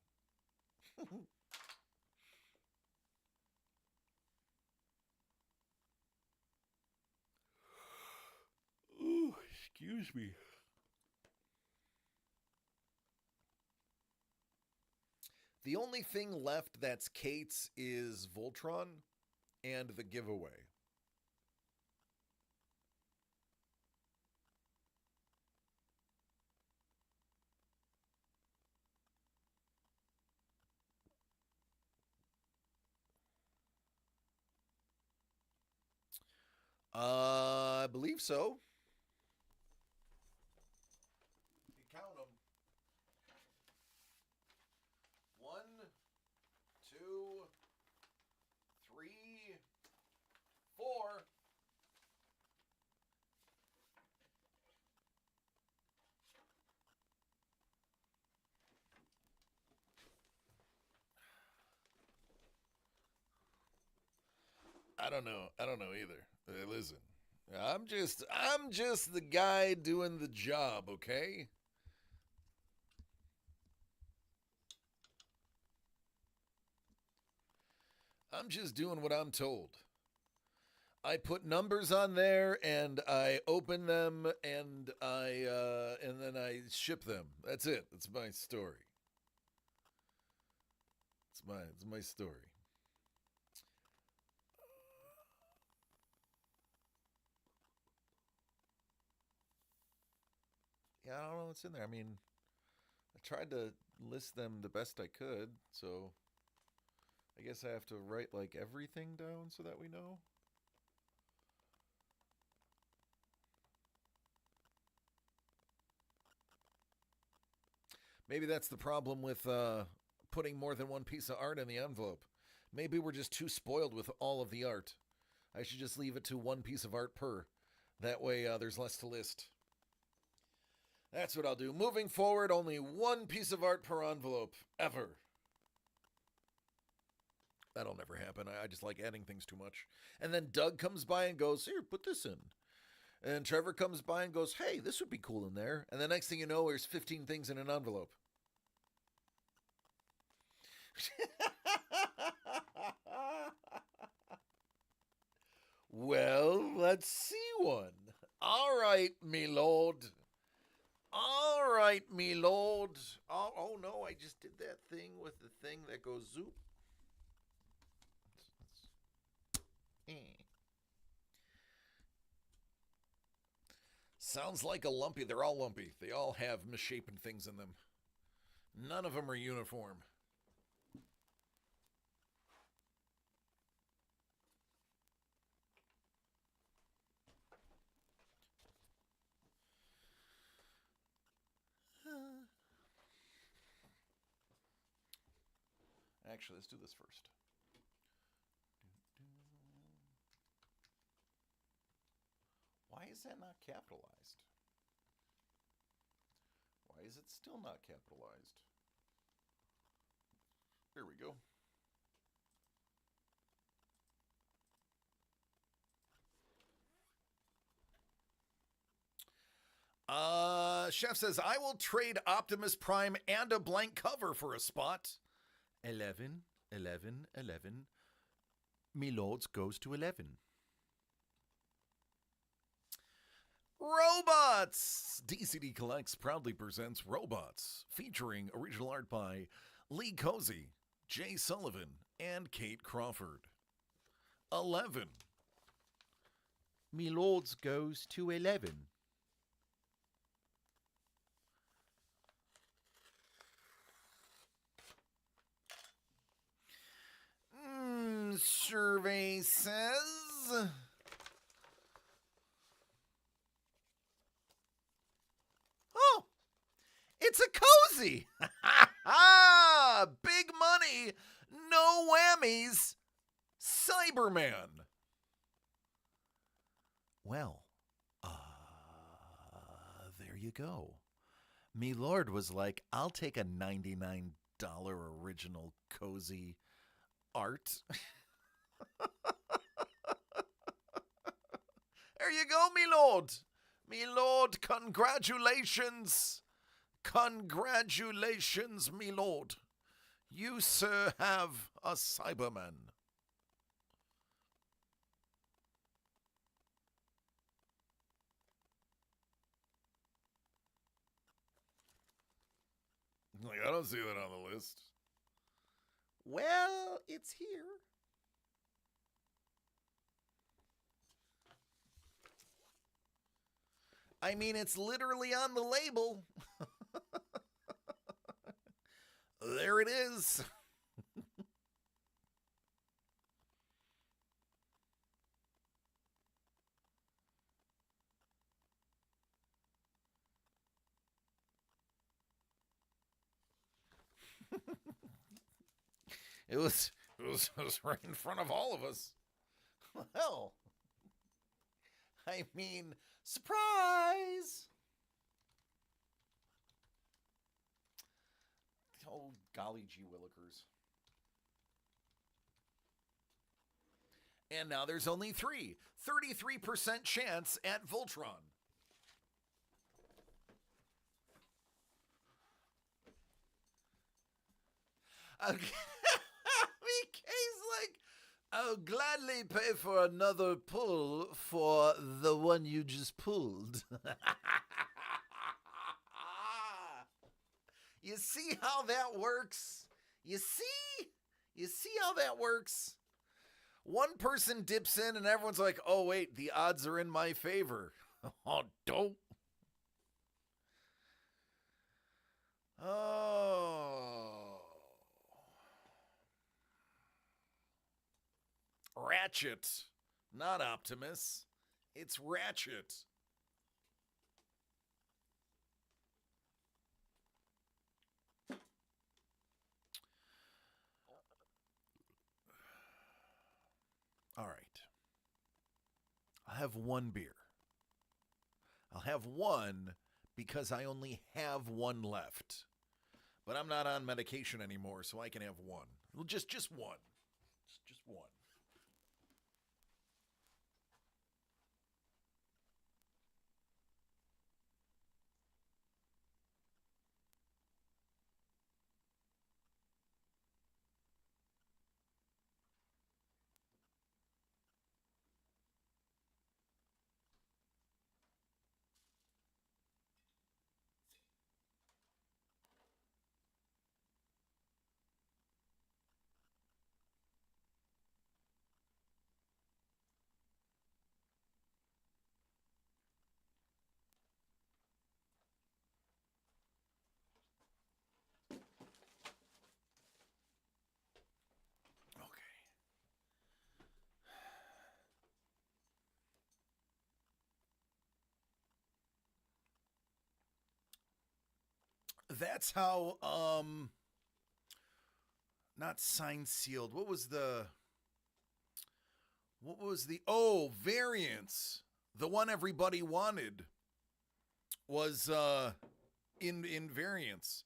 Ooh, excuse me. The only thing left that's Kate's is Voltron and the giveaway. I believe so. You count them. 1, 2, 3, 4. I don't know either. Listen, I'm just the guy doing the job, okay? I'm just doing what I'm told. I put numbers on there and I open them and then I ship them. That's it. That's my story. It's my story. Yeah, I don't know what's in there. I mean, I tried to list them the best I could, so I guess I have to write like everything down so that we know. Maybe that's the problem with putting more than one piece of art in the envelope. Maybe we're just too spoiled with all of the art. I should just leave it to one piece of art per. That way there's less to list. That's what I'll do. Moving forward, only one piece of art per envelope, ever. That'll never happen. I just like adding things too much. And then Doug comes by and goes, here, put this in. And Trevor comes by and goes, hey, this would be cool in there. And the next thing you know, there's 15 things in an envelope. Well, let's see one. All right, me lord. All right, me lord. Oh no, I just did that thing with the thing that goes zoop. Sounds like a lumpy. They're all lumpy. They all have misshapen things in them. None of them are uniform. Actually, let's do this first. Why is that not capitalized? Why is it still not capitalized? There we go. Chef says, I will trade Optimus Prime and a blank cover for a spot. 11, 11, 11. Me lords goes to 11. Robots! DCD Collects proudly presents Robots, featuring original art by Lee Cozy, Jay Sullivan, and Kate Crawford. 11. Me lords goes to 11. Survey says... Oh, it's a cozy. Big money, no whammies, Cyberman. Well, there you go. Me lord was like, I'll take a $99 original cozy art. There you go, me lord. Me lord, congratulations. Congratulations, me lord. You, sir, have a Cyberman. Like, I don't see that on the list. Well, it's here. I mean, it's literally on the label. There it is. It was right in front of all of us. Well, I mean, surprise! Oh, golly gee willikers. And now there's only 3. 33% chance at Voltron. Okay. BK's like, I'll gladly pay for another pull for the one you just pulled. You see how that works? You see how that works? One person dips in and everyone's like, oh wait, the odds are in my favor. Oh, dope. Oh. Ratchet. Not Optimus. It's Ratchet. All right. I'll have one beer. I'll have one because I only have one left. But I'm not on medication anymore, so I can have one. Just one. Just one. That's how, not signed, sealed. What was the, Variants. The one everybody wanted was, in Variants.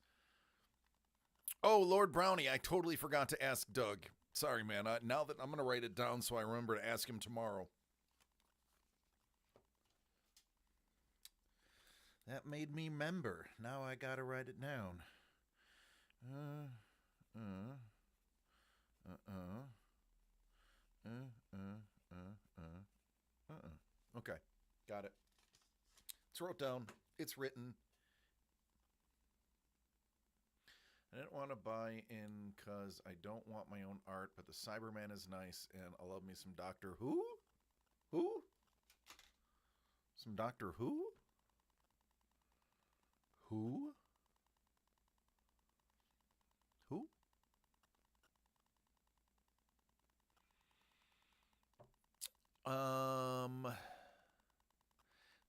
Oh, Lord Brownie, I totally forgot to ask Doug. Sorry, man. Now that I'm going to write it down so I remember to ask him tomorrow. That made me remember. Now I gotta write it down. Okay, got it. It's wrote down. It's written. I didn't want to buy in because I don't want my own art, but the Cyberman is nice, and I love me some Doctor Who? Who? Some Doctor Who? Who? Who?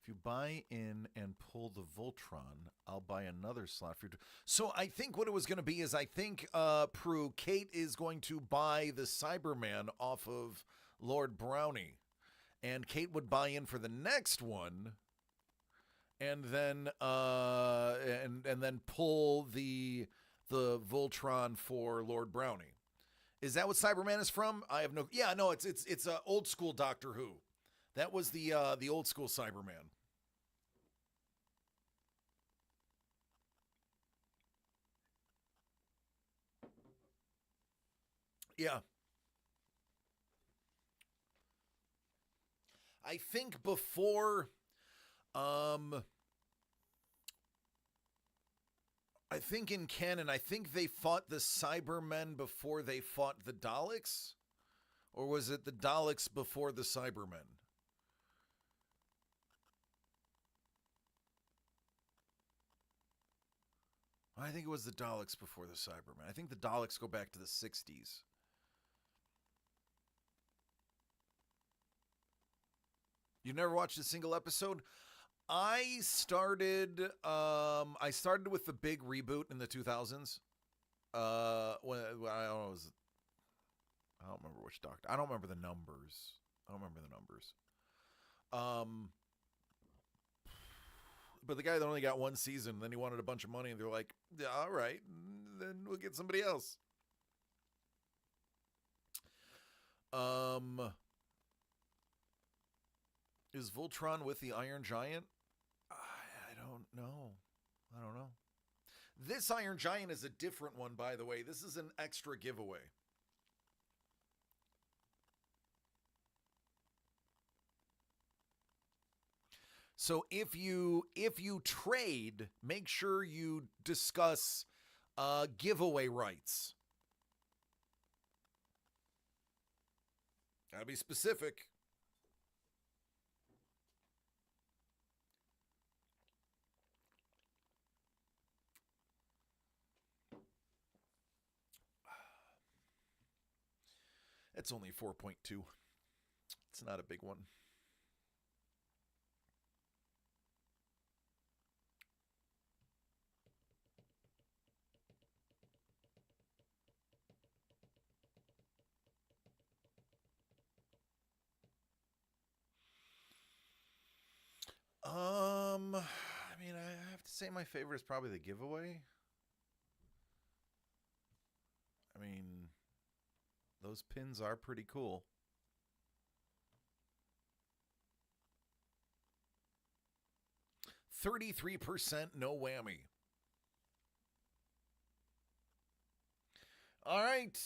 If you buy in and pull the Voltron, I'll buy another slot for you. So I think what it was going to be is I think, Prue, Kate is going to buy the Cyberman off of Lord Brownie. And Kate would buy in for the next one. And then and then pull the Voltron for Lord Brownie. Is that what Cyberman is from? I have no. Yeah, no, it's old school Doctor Who. That was the old school Cyberman. Yeah. I think before I think in canon, I think they fought the Cybermen before they fought the Daleks? Or was it the Daleks before the Cybermen? I think it was the Daleks before the Cybermen. I think the Daleks go back to the 60s. You never watched a single episode? I started with the big reboot in the 2000s. When I don't know, I don't remember which doctor. I don't remember the numbers. But the guy that only got one season, then he wanted a bunch of money, and they're like, yeah, all right, then we'll get somebody else. Is Voltron with the Iron Giant? I don't know. This Iron Giant is a different one, by the way. This is an extra giveaway. So if you trade, make sure you discuss giveaway rights. Gotta be specific. It's only 4.2. It's not a big one. I mean, I have to say my favorite is probably the giveaway. I mean, those pins are pretty cool. %33% no whammy. All right.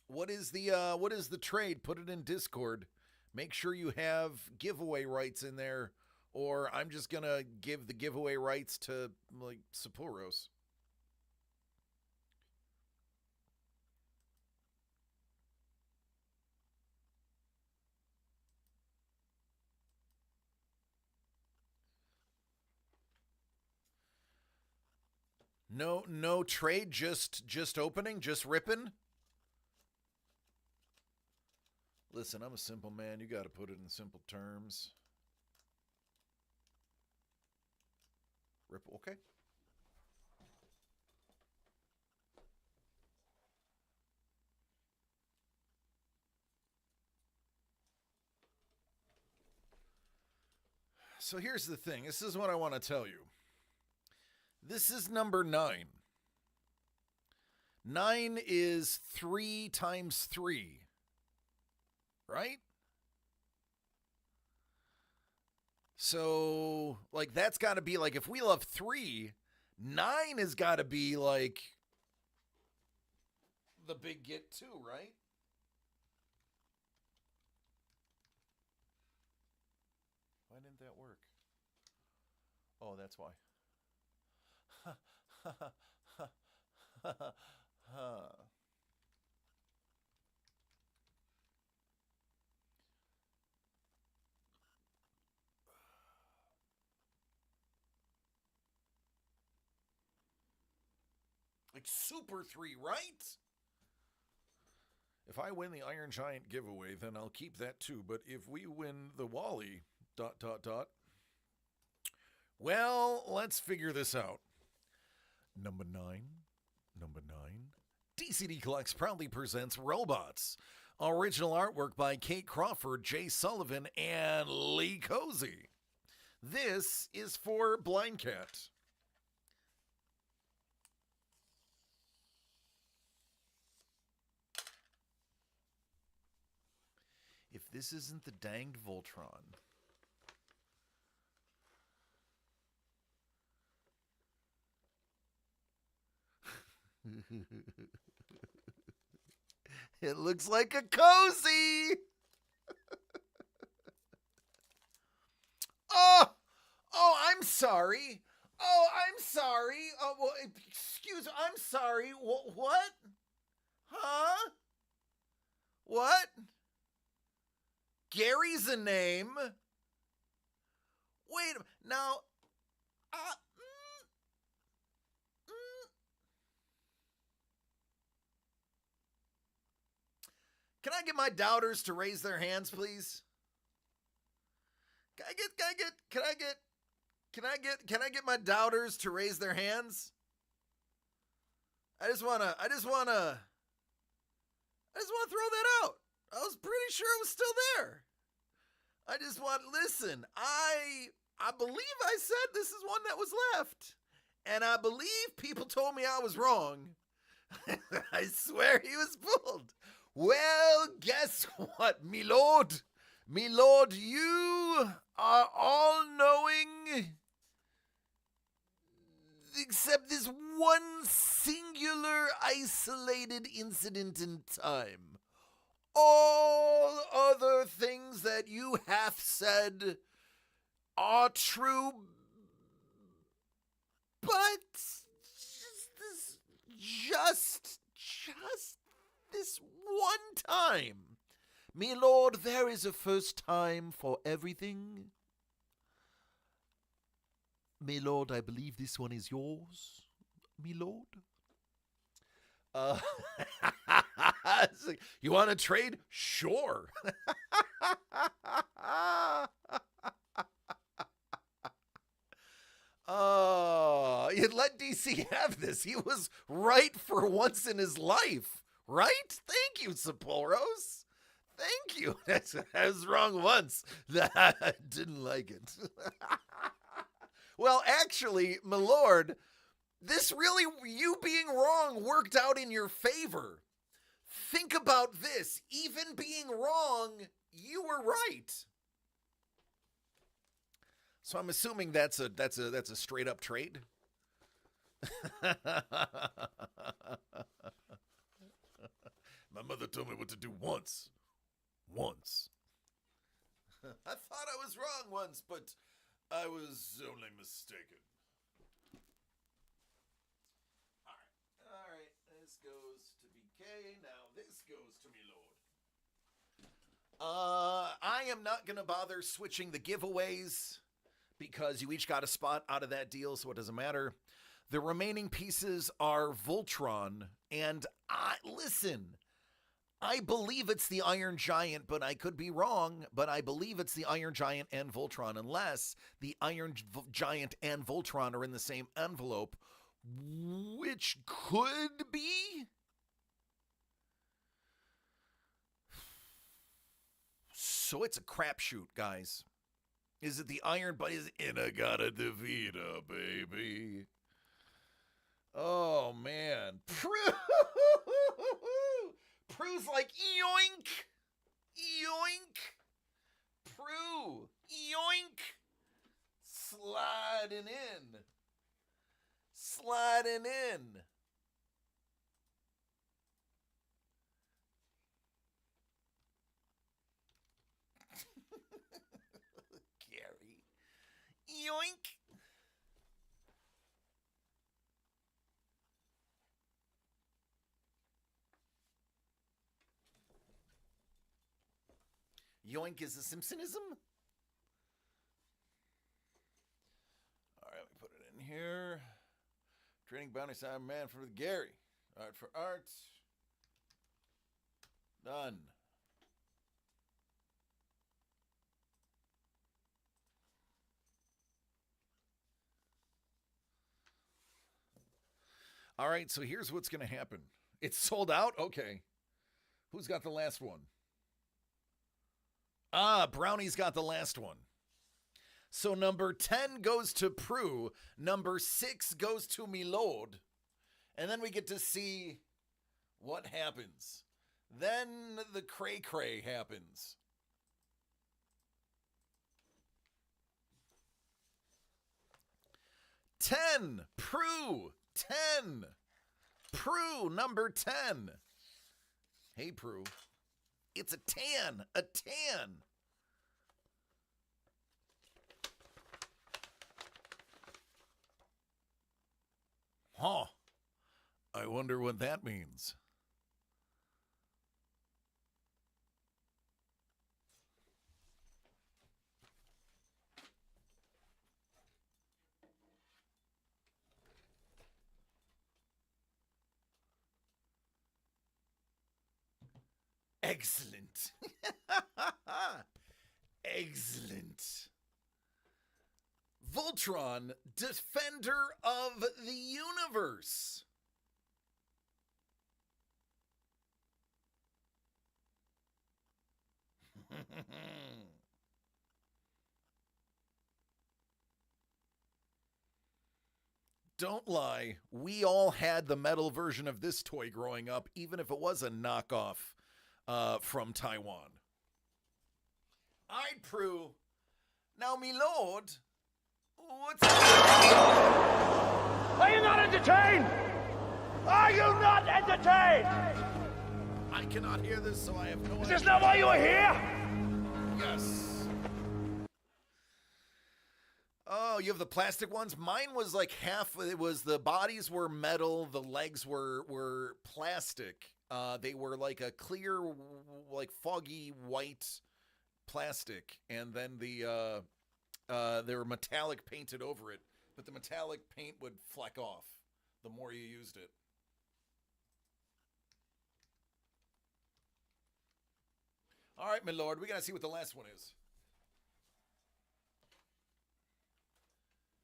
What is the trade? Put it in Discord. Make sure you have giveaway rights in there, or I'm just gonna give the giveaway rights to like Sapphoros. No trade, just opening, just ripping. Listen, I'm a simple man. You got to put it in simple terms. Rip, okay. So here's the thing. This is what I want to tell you. This is number 9. 9 is 3 times 3. Right? So, like, that's got to be, like, if we love 3, 9 has got to be, like, the big get too, right? Why didn't that work? Oh, that's why. Like Super 3, right? If I win the Iron Giant giveaway, then I'll keep that too. But if we win the Wally... ... Well, let's figure this out. Number 9. DCD Collects proudly presents Robots. Original artwork by Kate Crawford, Jay Sullivan, and Lee Cozy. This is for Blind Cat. If this isn't the danged Voltron. It looks like a cozy. Oh, I'm sorry. I'm sorry. Well, excuse me. I'm sorry. What? Huh? What? Gary's a name. Wait a minute. Now, can I get my doubters to raise their hands, please? Can I get my doubters to raise their hands? I just wanna throw that out. I was pretty sure it was still there. Listen, I believe I said this is one that was left. And I believe people told me I was wrong. I swear he was pulled. Well, guess what, me lord? Me lord, you are all-knowing, except this one singular, isolated incident in time. All other things that you have said are true, but just this one time. Me lord, there is a first time for everything. Me lord, I believe this one is yours. Me lord. You want to trade? Sure. You'd let DC have this. He was right for once in his life. Right? Thank you, Sapphoros. Thank you. I was wrong once. I didn't like it. Well, actually, my lord, this really, you being wrong worked out in your favor. Think about this. Even being wrong, you were right. So I'm assuming that's a straight up trade. My mother told me what to do once. I thought I was wrong once, but I was only mistaken. All right. This goes to BK. Now this goes to me, lord. I am not going to bother switching the giveaways because you each got a spot out of that deal, so it doesn't matter. The remaining pieces are Voltron, and listen, I believe it's the Iron Giant, but I could be wrong, but I believe it's the Iron Giant and Voltron, unless the Iron Giant and Voltron are in the same envelope, which could be. So it's a crapshoot, guys. Is it the Iron, but is In-A-Gadda-Da-Vida, baby? Oh, man. Prue's like, yoink! Yoink! Prue! Yoink! Sliding in. Sliding in. Gary. Yoink! yoink is a Simpsonism? All right, let me put it in here. Trading bounty side man for Gary. Art for art. Done. All right, so here's what's going to happen. It's sold out? Okay. Who's got the last one? Brownie's got the last one. So number 10 goes to Prue. Number 6 goes to Milord. And then we get to see what happens. Then the cray-cray happens. Ten, Prue. 10. Prue, number 10. Hey, Prue. It's a tan. A tan. Huh. I wonder what that means. Excellent. Excellent. Voltron, defender of the universe. Don't lie, we all had the metal version of this toy growing up, even if it was a knockoff from Taiwan. All right, Prue. Now, Milord, what's Are you not entertained? Are you not entertained? I cannot hear this, so I have no idea. Is this not why you are here? Yes. Oh, you have the plastic ones? Mine was like half. It was the bodies were metal, the legs were plastic. They were like a clear, like foggy white plastic, and then they were metallic painted over it. But the metallic paint would fleck off the more you used it. All right, my lord, we gotta see what the last one is.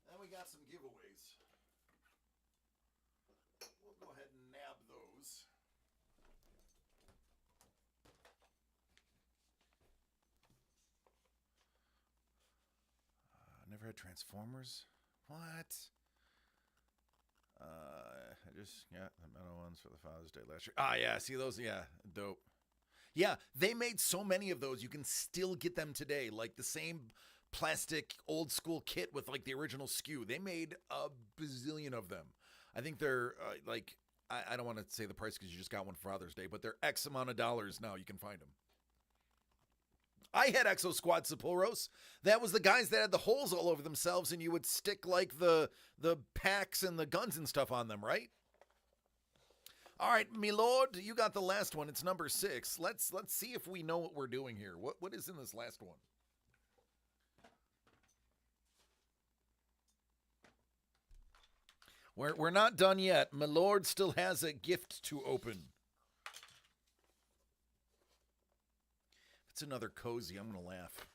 Then we got some giveaways. We'll go ahead and nab those. Never had Transformers? What? I just got the metal ones for the Father's Day last year. Ah, yeah, see those? Yeah, dope. Yeah, they made so many of those. You can still get them today. Like the same plastic old school kit with like the original SKU. They made a bazillion of them. I think they're like, I don't want to say the price because you just got one for Father's Day, but they're X amount of dollars now. You can find them. I had Exo Squad Sapphoros. That was the guys that had the holes all over themselves, and you would stick like the packs and the guns and stuff on them, right? All right, Milord, you got the last one. It's number 6. Let's see if we know what we're doing here. What is in this last one? We're not done yet. Milord still has a gift to open. If it's another cozy, I'm going to laugh.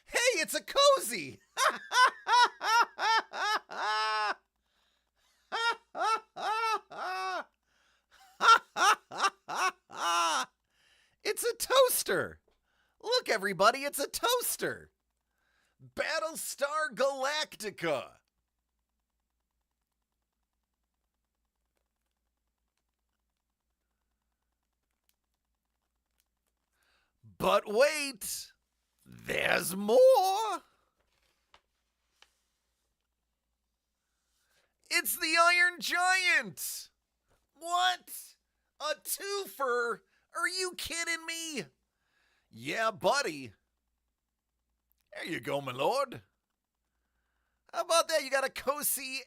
Hey, it's a cozy! It's a toaster. Look, everybody, it's a toaster. Battlestar Galactica. But wait, there's more. It's the Iron Giant. What? A twofer? Are you kidding me? Yeah, buddy. There you go, my lord. How about that? You got a Kosi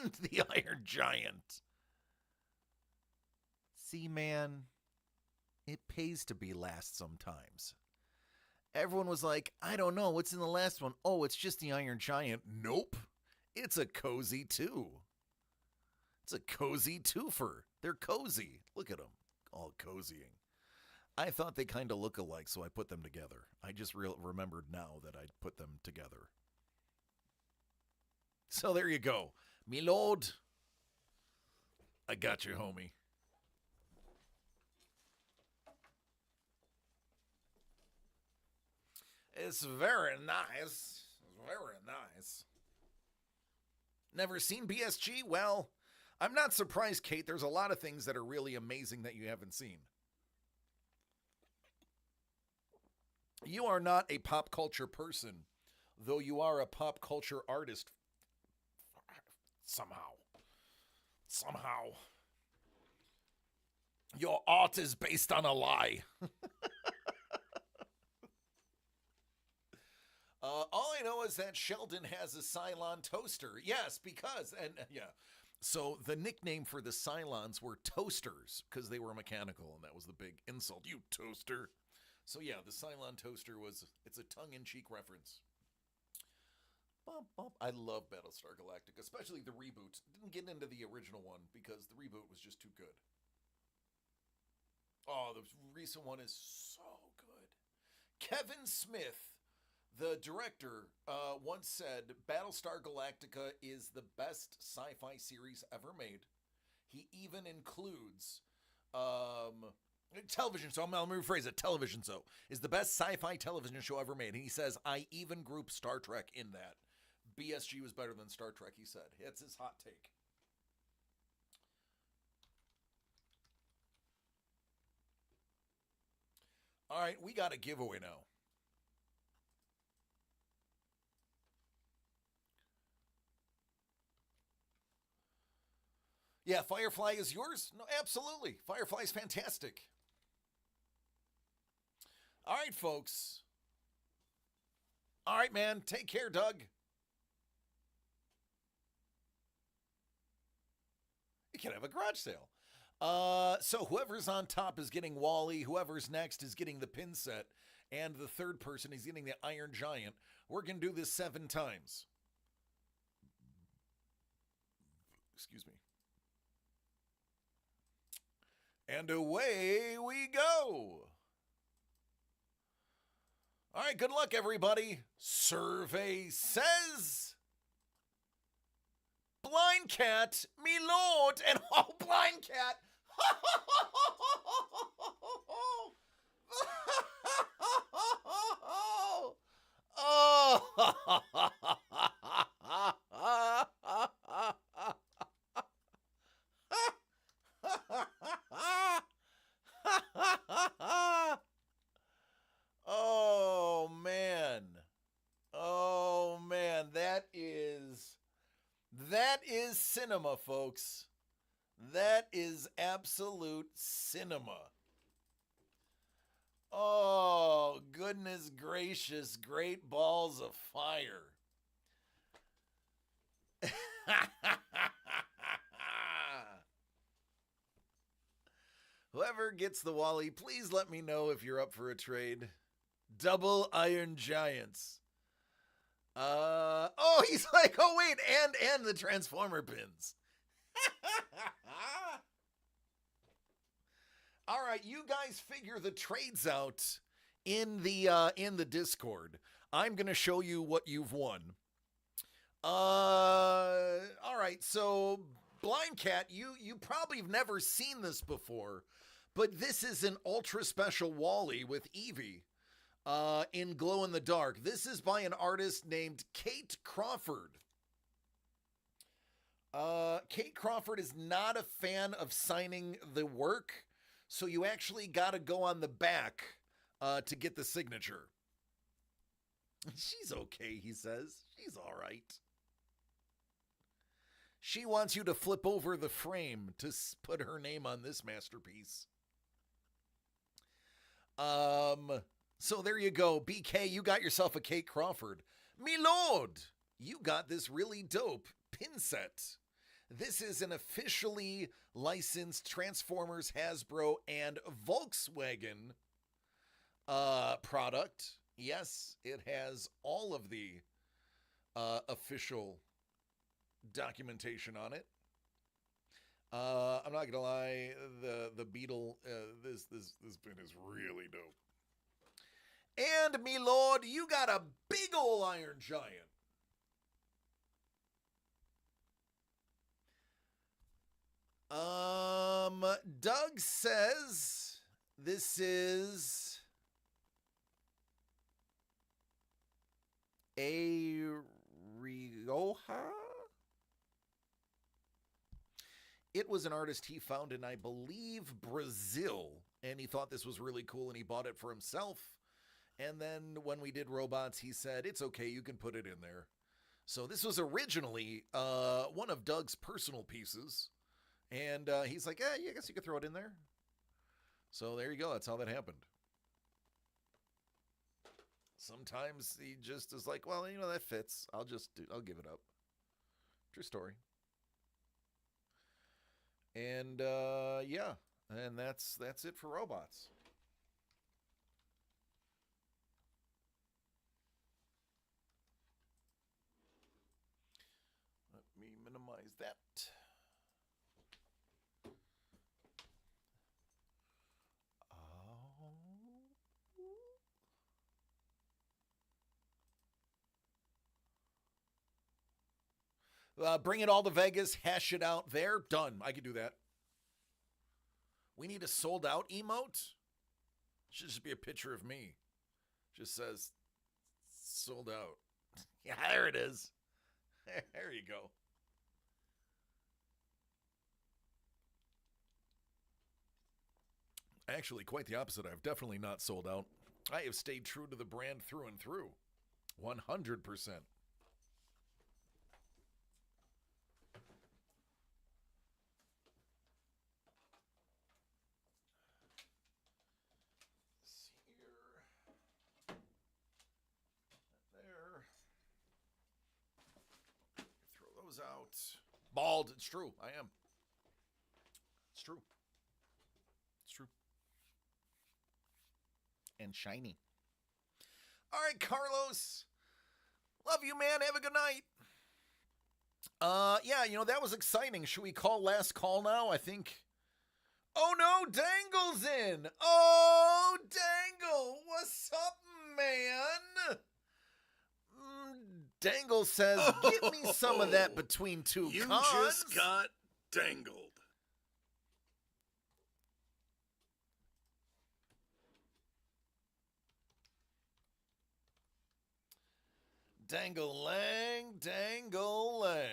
and the Iron Giant. See, man, it pays to be last sometimes. Everyone was like, I don't know, what's in the last one? Oh, it's just the Iron Giant. Nope. It's a cozy two. It's a cozy twofer. They're cozy. Look at them, all cozying. I thought they kind of look alike, so I put them together. I just remembered now that I'd put them together. So there you go. Me lord, I got you, homie. It's very nice. Very nice. Never seen BSG? Well, I'm not surprised, Kate. There's a lot of things that are really amazing that you haven't seen. You are not a pop culture person, though you are a pop culture artist. Somehow. Your art is based on a lie. All I know is that Sheldon has a Cylon toaster. Yes, because, and yeah. So the nickname for the Cylons were toasters because they were mechanical, and that was the big insult. You toaster. So yeah, the Cylon toaster it's a tongue-in-cheek reference. I love Battlestar Galactica, especially the reboot. Didn't get into the original one because the reboot was just too good. Oh, the recent one is so good. Kevin Smith, the director, once said Battlestar Galactica is the best sci-fi series ever made. He even includes television show. Let me rephrase it. Television show is the best sci-fi television show ever made. And he says, I even group Star Trek in that. BSG was better than Star Trek, he said. It's his hot take. All right, we got a giveaway now. Yeah, Firefly is yours? No, absolutely. Firefly's fantastic. All right, folks. All right, man. Take care, Doug. You can have a garage sale. So whoever's on top is getting Wally. Whoever's next is getting the pin set. And the third person is getting the Iron Giant. We're going to do this 7 times. Excuse me. And away we go. All right, good luck, everybody. Survey says Blind Cat, me lord, and oh, Blind Cat. Oh man. Oh man, that is cinema, folks. That is absolute cinema. Oh, goodness gracious, great balls of fire. Whoever gets the Wally, please let me know if you're up for a trade. Double Iron Giants. Oh, he's like, oh wait, and the Transformer pins. All right, you guys figure the trades out in the Discord. I'm gonna show you what you've won. All right, so Blind Cat, you probably have never seen this before, but this is an ultra special Wally with Eevee. In glow in the dark. This is by an artist named Kate Crawford. Kate Crawford is not a fan of signing the work, so you actually got to go on the back to get the signature. She's okay, he says. She's all right. She wants you to flip over the frame to put her name on this masterpiece. So there you go. BK, you got yourself a Kate Crawford. Me lord, you got this really dope pin set. This is an officially licensed Transformers, Hasbro, and Volkswagen product. Yes, it has all of the official documentation on it. I'm not gonna lie, the Beetle, this pin is really dope. And me lord, you got a big ol' Iron Giant. Doug says this is a Rioja. It was an artist he found in, I believe, Brazil, and he thought this was really cool and he bought it for himself. And then when we did robots, he said, it's okay, you can put it in there. So this was originally one of Doug's personal pieces. And he's like, yeah, I guess you could throw it in there. So there you go. That's how that happened. Sometimes he just is like, well, that fits. I'll give it up. True story. And yeah, and that's it for robots. Let me minimize that. Bring it all to Vegas, hash it out there. Done. I can do that. We need a sold out emote. Should just be a picture of me. Just says sold out. Yeah, there it is. There you go. Actually, quite the opposite. I've definitely not sold out. I have stayed true to the brand through and through. 100%. Out. Bald. It's true. I am. It's true. It's true. And shiny. All right, Carlos. Love you, man. Have a good night. Yeah, that was exciting. Should we call last call now? I think. Oh, no. Dangle's in. Oh, Dangle. What's up, man? Dangle says, give me some of that between two cons. You just got dangled. Dangle-lang, dangle-lang.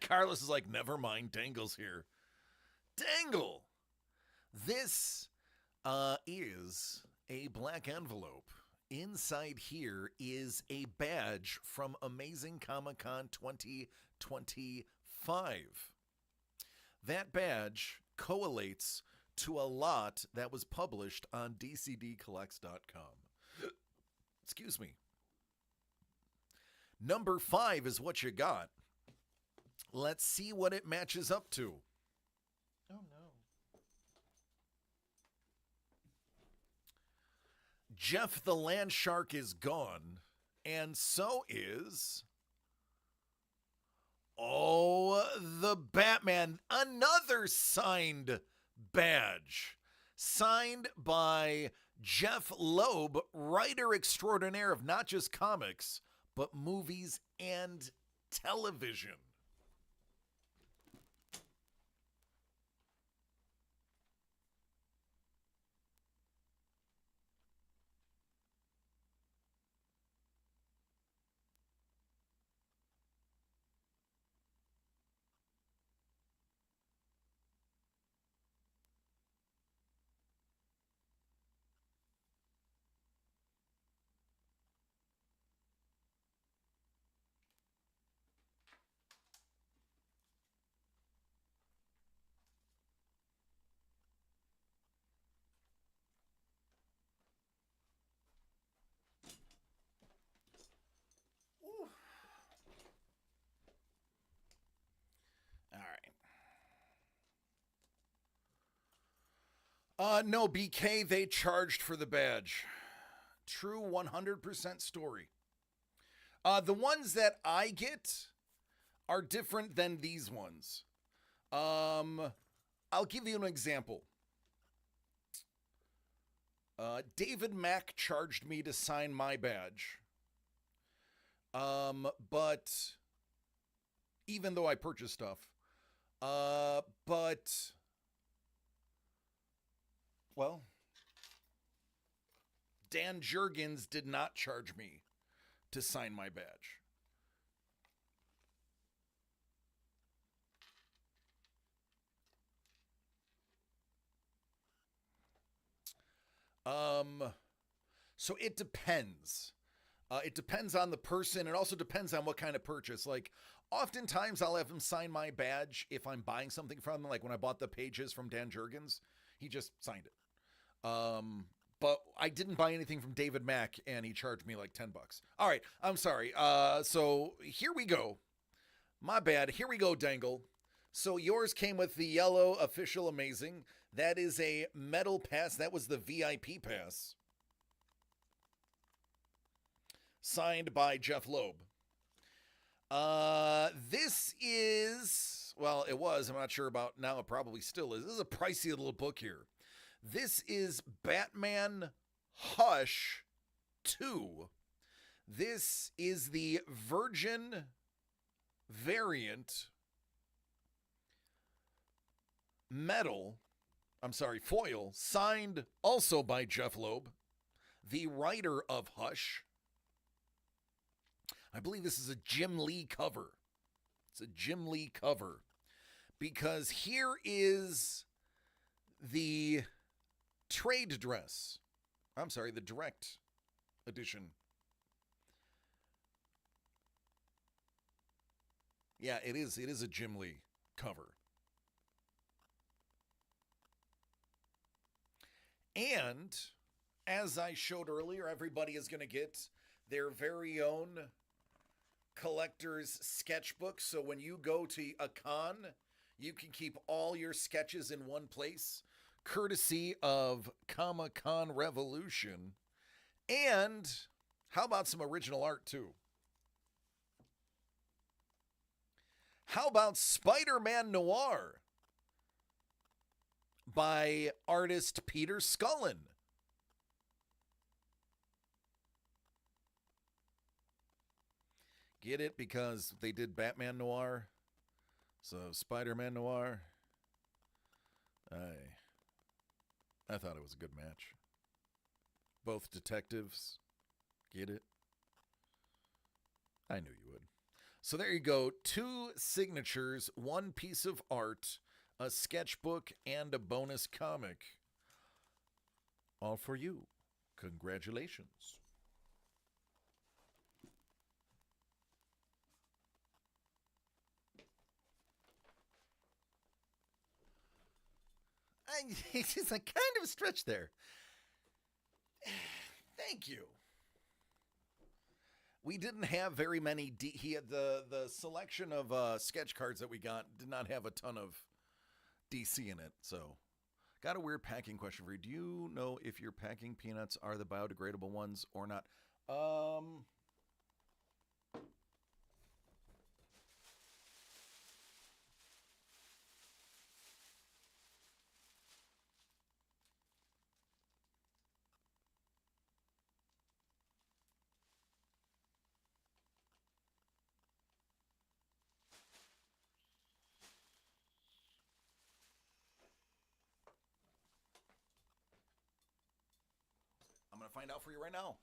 Carlos is like, never mind, Dangle's here. Dangle. This is a black envelope. Inside here is a badge from Amazing Comic-Con 2025. That badge collates to a lot that was published on DCDcollects.com. Excuse me. Number 5 is what you got. Let's see what it matches up to. Oh, no. Jeff the Land Shark is gone, and so is... Oh, the Batman. Another signed badge. Signed by Jeff Loeb, writer extraordinaire of not just comics, but movies and television. No, BK, they charged for the badge. True 100% story. The ones that I get are different than these ones. I'll give you an example. David Mack charged me to sign my badge. But even though I purchased stuff, well, Dan Jurgens did not charge me to sign my badge. So it depends. It depends on the person. It also depends on what kind of purchase. Like, oftentimes I'll have him sign my badge if I'm buying something from him. Like when I bought the pages from Dan Jurgens, he just signed it. But I didn't buy anything from David Mack, and he charged me like $10. All right, I'm sorry. So here we go. My bad. Here we go, Dangle. So yours came with the yellow official amazing. That is a metal pass. That was the VIP pass. Signed by Jeff Loeb. This is, well, it was. I'm not sure about now. It probably still is. This is a pricey little book here. This is Batman Hush 2. This is the Virgin variant foil, signed also by Jeff Loeb, the writer of Hush. I believe this is a Jim Lee cover. It's a Jim Lee cover. Because here is the trade dress. I'm sorry, the direct edition. Yeah, it is a Jim Lee cover. And as I showed earlier, everybody is going to get their very own collector's sketchbook. So when you go to a con, you can keep all your sketches in one place, courtesy of Comic-Con Revolution. And how about some original art too? How about Spider-Man Noir by artist Peter Scullin? Get it? Because they did Batman Noir. So Spider-Man Noir. I thought it was a good match. Both detectives. Get it? I knew you would. So there you go. 2 signatures, 1 piece of art, a sketchbook, and a bonus comic. All for you. Congratulations. It's a kind of a stretch there. Thank you. We didn't have very many. He had the selection of sketch cards that we got did not have a ton of DC in it. So, got a weird packing question for you. Do you know if your packing peanuts are the biodegradable ones or not? I'm going to find out for you right now.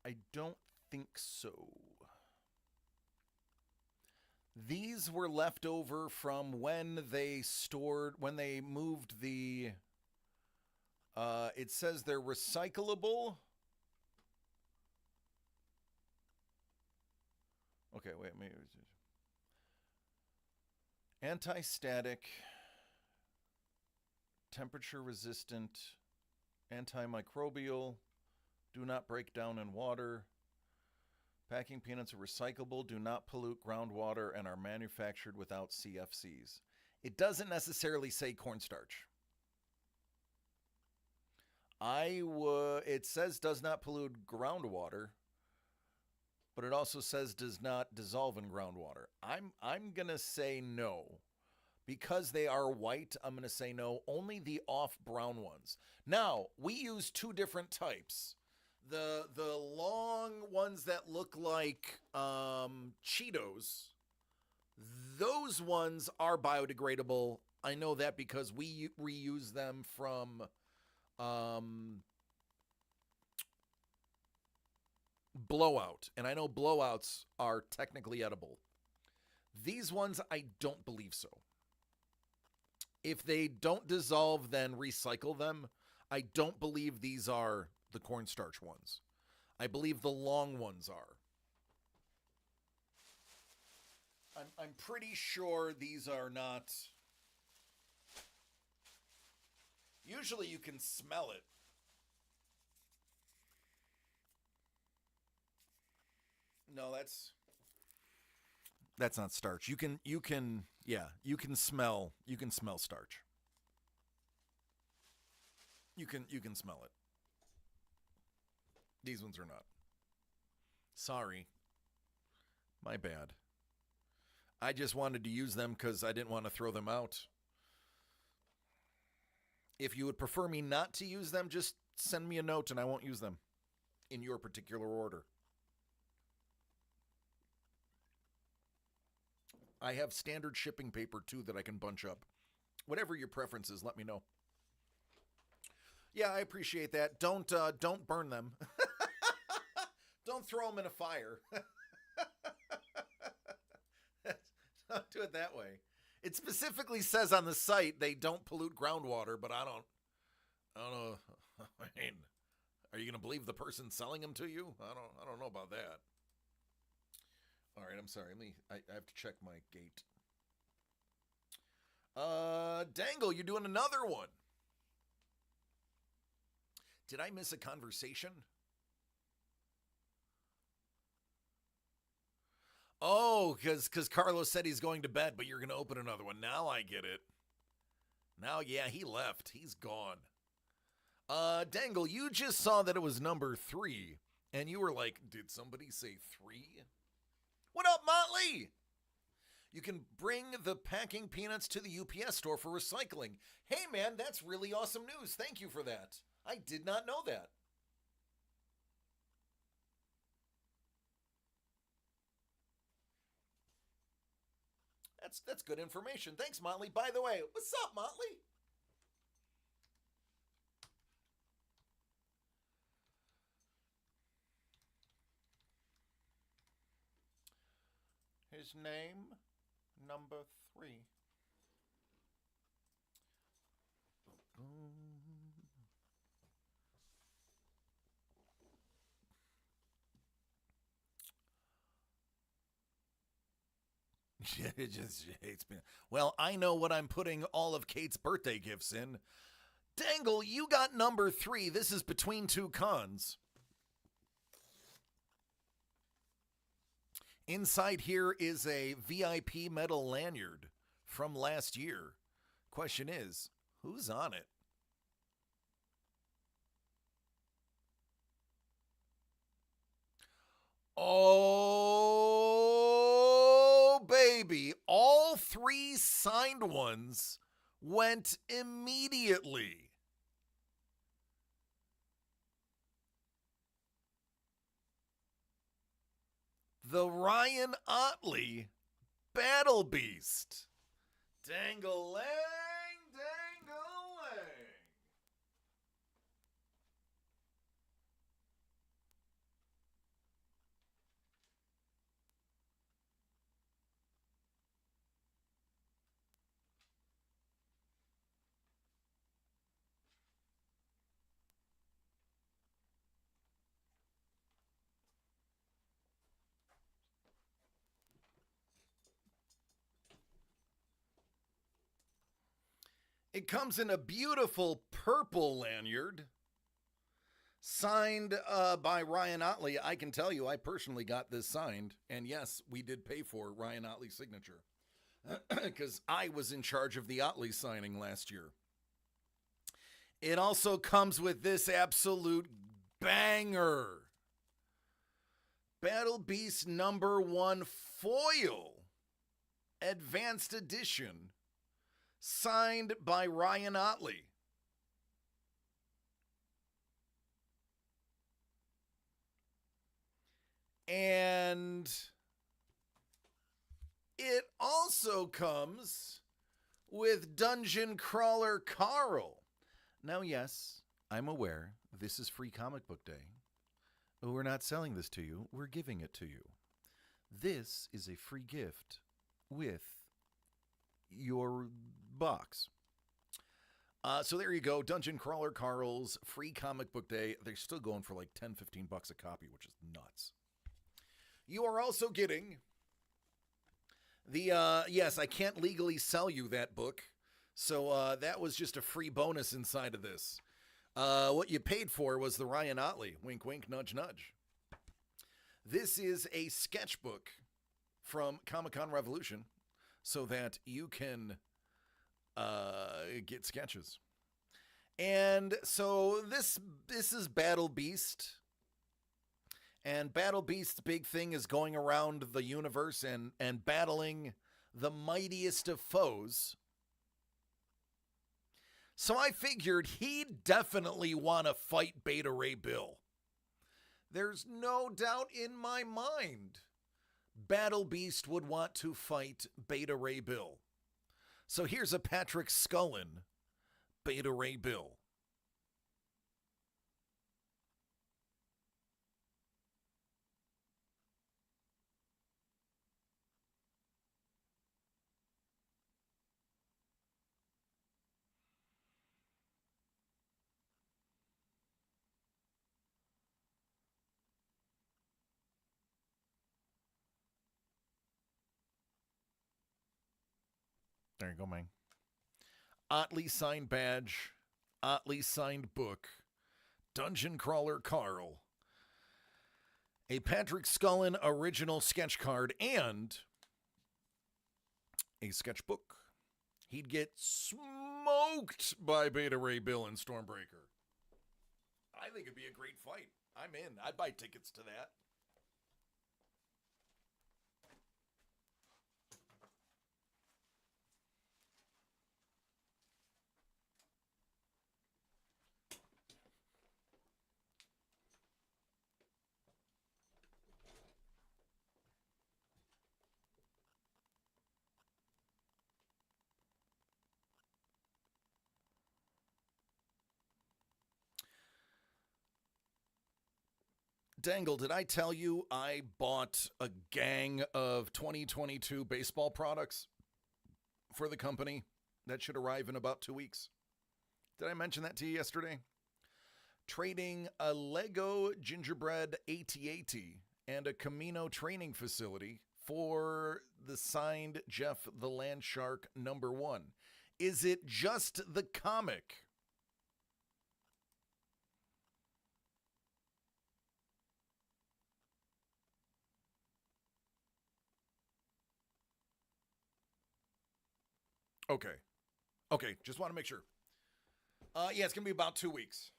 I don't think so. These were left over from when they moved the, it says they're recyclable. Okay, wait, maybe. Anti-static, temperature resistant, antimicrobial, do not break down in water. Packing peanuts are recyclable, do not pollute groundwater, and are manufactured without CFCs. It doesn't necessarily say cornstarch. It says does not pollute groundwater, but it also says does not dissolve in groundwater. I'm gonna say no. Because they are white, I'm gonna say no. Only the off-brown ones. Now, we use two different types. The long ones that look like Cheetos, those ones are biodegradable. I know that because we reuse them from Blowout, and I know Blowouts are technically edible. These ones, I don't believe so. If they don't dissolve, then recycle them. I don't believe these are the cornstarch ones. I believe the long ones are. I'm pretty sure these are not. Usually you can smell it. No, that's not starch. You can smell starch. You can smell it. These ones are not. Sorry. My bad. I just wanted to use them because I didn't want to throw them out. If you would prefer me not to use them, just send me a note and I won't use them in your particular order. I have standard shipping paper too that I can bunch up. Whatever your preference is, let me know. Yeah, I appreciate that. Don't burn them. Don't throw them in a fire. Don't do it that way. It specifically says on the site they don't pollute groundwater, but I don't know. I mean, are you going to believe the person selling them to you? I don't know about that. All right, I'm sorry. I have to check my gate. Dangle, you're doing another one. Did I miss a conversation? Oh, because Carlos said he's going to bed, but you're going to open another one. Now I get it. Now, yeah, he left. He's gone. Dangle, you just saw that it was number 3, and you were like, did somebody say 3? What up, Motley? You can bring the packing peanuts to the UPS store for recycling. Hey, man, that's really awesome news. Thank you for that. I did not know that. That's good information. Thanks, Motley. By the way, what's up, Motley? His name, number 3. It just hates me. Well, I know what I'm putting all of Kate's birthday gifts in. Dangle, you got number 3. This is between 2 cons. Inside here is a VIP metal lanyard from last year. Question is, who's on it? Oh, baby. All 3 signed ones went immediately. the Ryan Otley Battle Beast. Dang-a-lang, dang-a-lang. It comes in a beautiful purple lanyard signed by Ryan Otley. I can tell you, I personally got this signed. And yes, we did pay for Ryan Otley's signature because I was in charge of the Otley signing last year. It also comes with this absolute banger. Battle Beast #1 foil advanced edition signed by Ryan Otley. And it also comes with Dungeon Crawler Carl. Now, yes, I'm aware this is Free Comic Book Day. But we're not selling this to you. We're giving it to you. This is a free gift with your box. So there you go. Dungeon Crawler Carl's Free Comic Book Day. They're still going for like $10-15 a copy, which is nuts. You are also getting the, yes, I can't legally sell you that book. So that was just a free bonus inside of this. What you paid for was the Ryan Otley. Wink, wink, nudge, nudge. This is a sketchbook from Comic-Con Revolution so that you can get sketches. And so this is Battle Beast. And Battle Beast's big thing is going around the universe and battling the mightiest of foes. So I figured he'd definitely want to fight Beta Ray Bill. There's no doubt in my mind Battle Beast would want to fight Beta Ray Bill. So here's a Patrick Scullin Beta Ray Bill. There you go, man. Otley signed badge, Otley signed book, Dungeon Crawler Carl, a Patrick Scullin original sketch card, and a sketchbook. He'd get smoked by Beta Ray Bill and Stormbreaker. I think it'd be a great fight. I'm in. I'd buy tickets to that. Dangle, did I tell you I bought a gang of 2022 baseball products for the company that should arrive in about 2 weeks? Did I mention that to you yesterday? Trading a Lego gingerbread AT-AT and a Camino training facility for the signed Jeff the Land Shark #1. Is it just the comic? Okay, just want to make sure. Yeah, it's going to be about 2 weeks.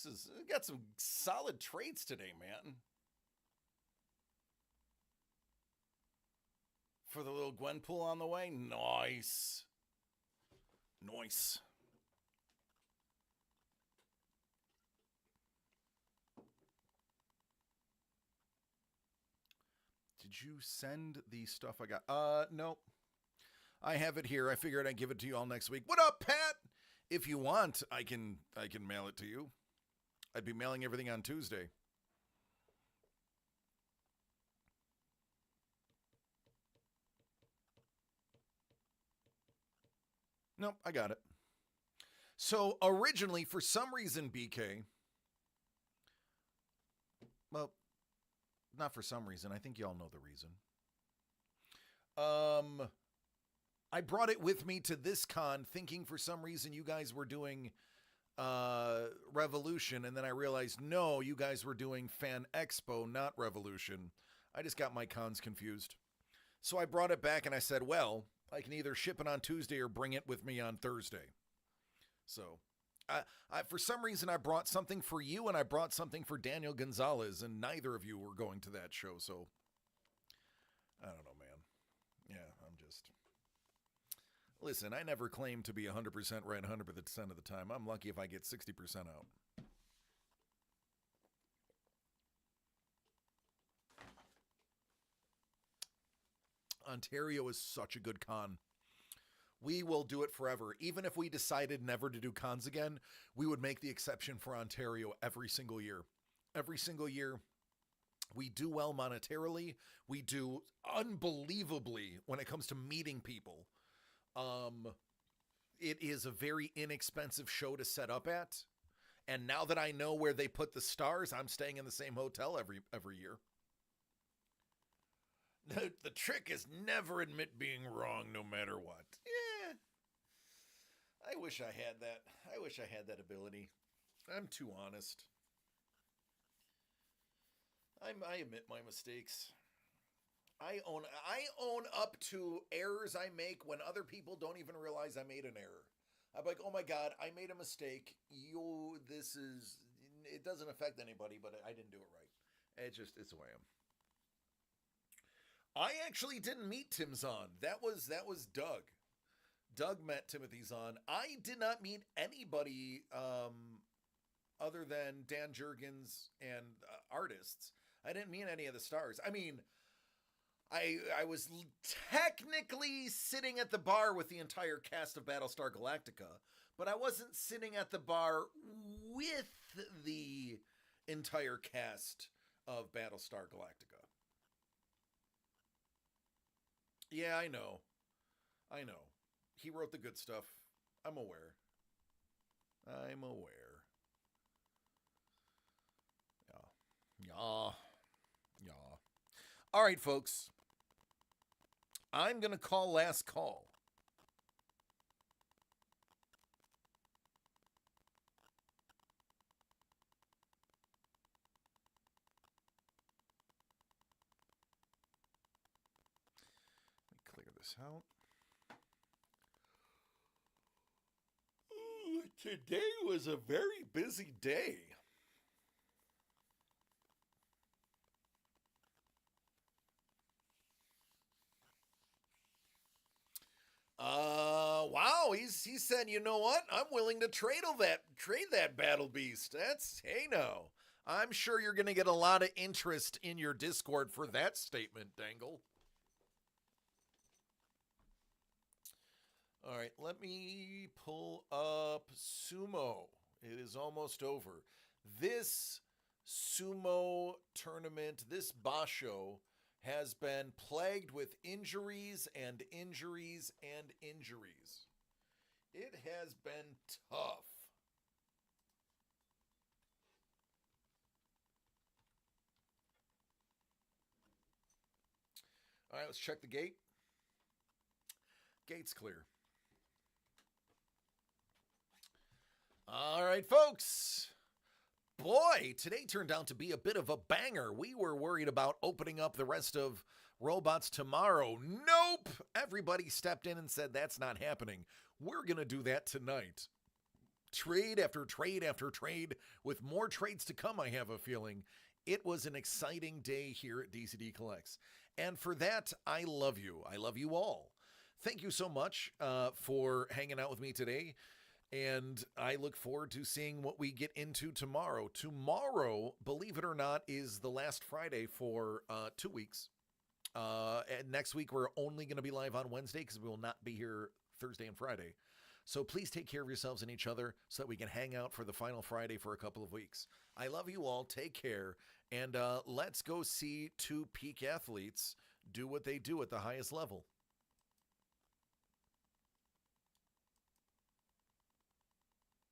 This is got some solid traits today, man. For the little Gwenpool on the way, nice. Nice. Did you send the stuff I got? Nope. I have it here. I figured I'd give it to you all next week. What up, Pat? If you want, I can mail it to you. I'd be mailing everything on Tuesday. Nope, I got it. So originally, for some reason, BK, well, not for some reason. I think y'all know the reason. I brought it with me to this con thinking for some reason you guys were doing Revolution, and then I realized, no, you guys were doing Fan Expo, not Revolution. I just got my cons confused. So I brought it back and I said, well, I can either ship it on Tuesday or bring it with me on Thursday. So for some reason, I brought something for you and I brought something for Daniel Gonzalez, and neither of you were going to that show. So I don't know, man. Yeah, I'm just... Listen, I never claim to be 100% right 100% of the time. I'm lucky if I get 60% out. Ontario is such a good con. We will do it forever. Even if we decided never to do cons again, we would make the exception for Ontario every single year. Every single year, we do well monetarily. We do unbelievably when it comes to meeting people. It is a very inexpensive show to set up at. And now that I know where they put the stars, I'm staying in the same hotel every year. The trick is never admit being wrong no matter what. Yeah. I wish I had that. I wish I had that ability. I'm too honest. I admit my mistakes. I own up to errors I make when other people don't even realize I made an error. I'm like, oh my God, I made a mistake. It doesn't affect anybody, but I didn't do it right. It's who I am. I actually didn't meet Tim Zahn. That was Doug. Doug met Timothy Zahn. I did not meet anybody other than Dan Jurgens and artists. I didn't meet any of the stars. I mean, I was technically sitting at the bar with the entire cast of Battlestar Galactica, but I wasn't sitting at the bar with the entire cast of Battlestar Galactica. Yeah, I know. He wrote the good stuff. I'm aware. Yeah. All right, folks. I'm going to call last call. Let me clear this out. Ooh, today was a very busy day. Wow, he said, you know what? I'm willing to trade that Battle Beast. Hey no. I'm sure you're going to get a lot of interest in your Discord for that statement, Dangle. All right, let me pull up Sumo. It is almost over. This Sumo tournament, this Basho, has been plagued with injuries and injuries and injuries. It has been tough. All right, let's check the gate. Gate's clear. All right, folks. Boy, today turned out to be a bit of a banger. We were worried about opening up the rest of Robots tomorrow. Nope! Everybody stepped in and said that's not happening. We're going to do that tonight. trade after trade after trade, with more trades to come, I have a feeling. It was an exciting day here at DCD Collects. And for that, I love you. I love you all. Thank you so much for hanging out with me today. And I look forward to seeing what we get into tomorrow. Tomorrow, believe it or not, is the last Friday for 2 weeks. And next week, we're only going to be live on Wednesday because we will not be here Thursday and Friday. So please take care of yourselves and each other so that we can hang out for the final Friday for a couple of weeks. I love you all. Take care. And let's go see two peak athletes do what they do at the highest level.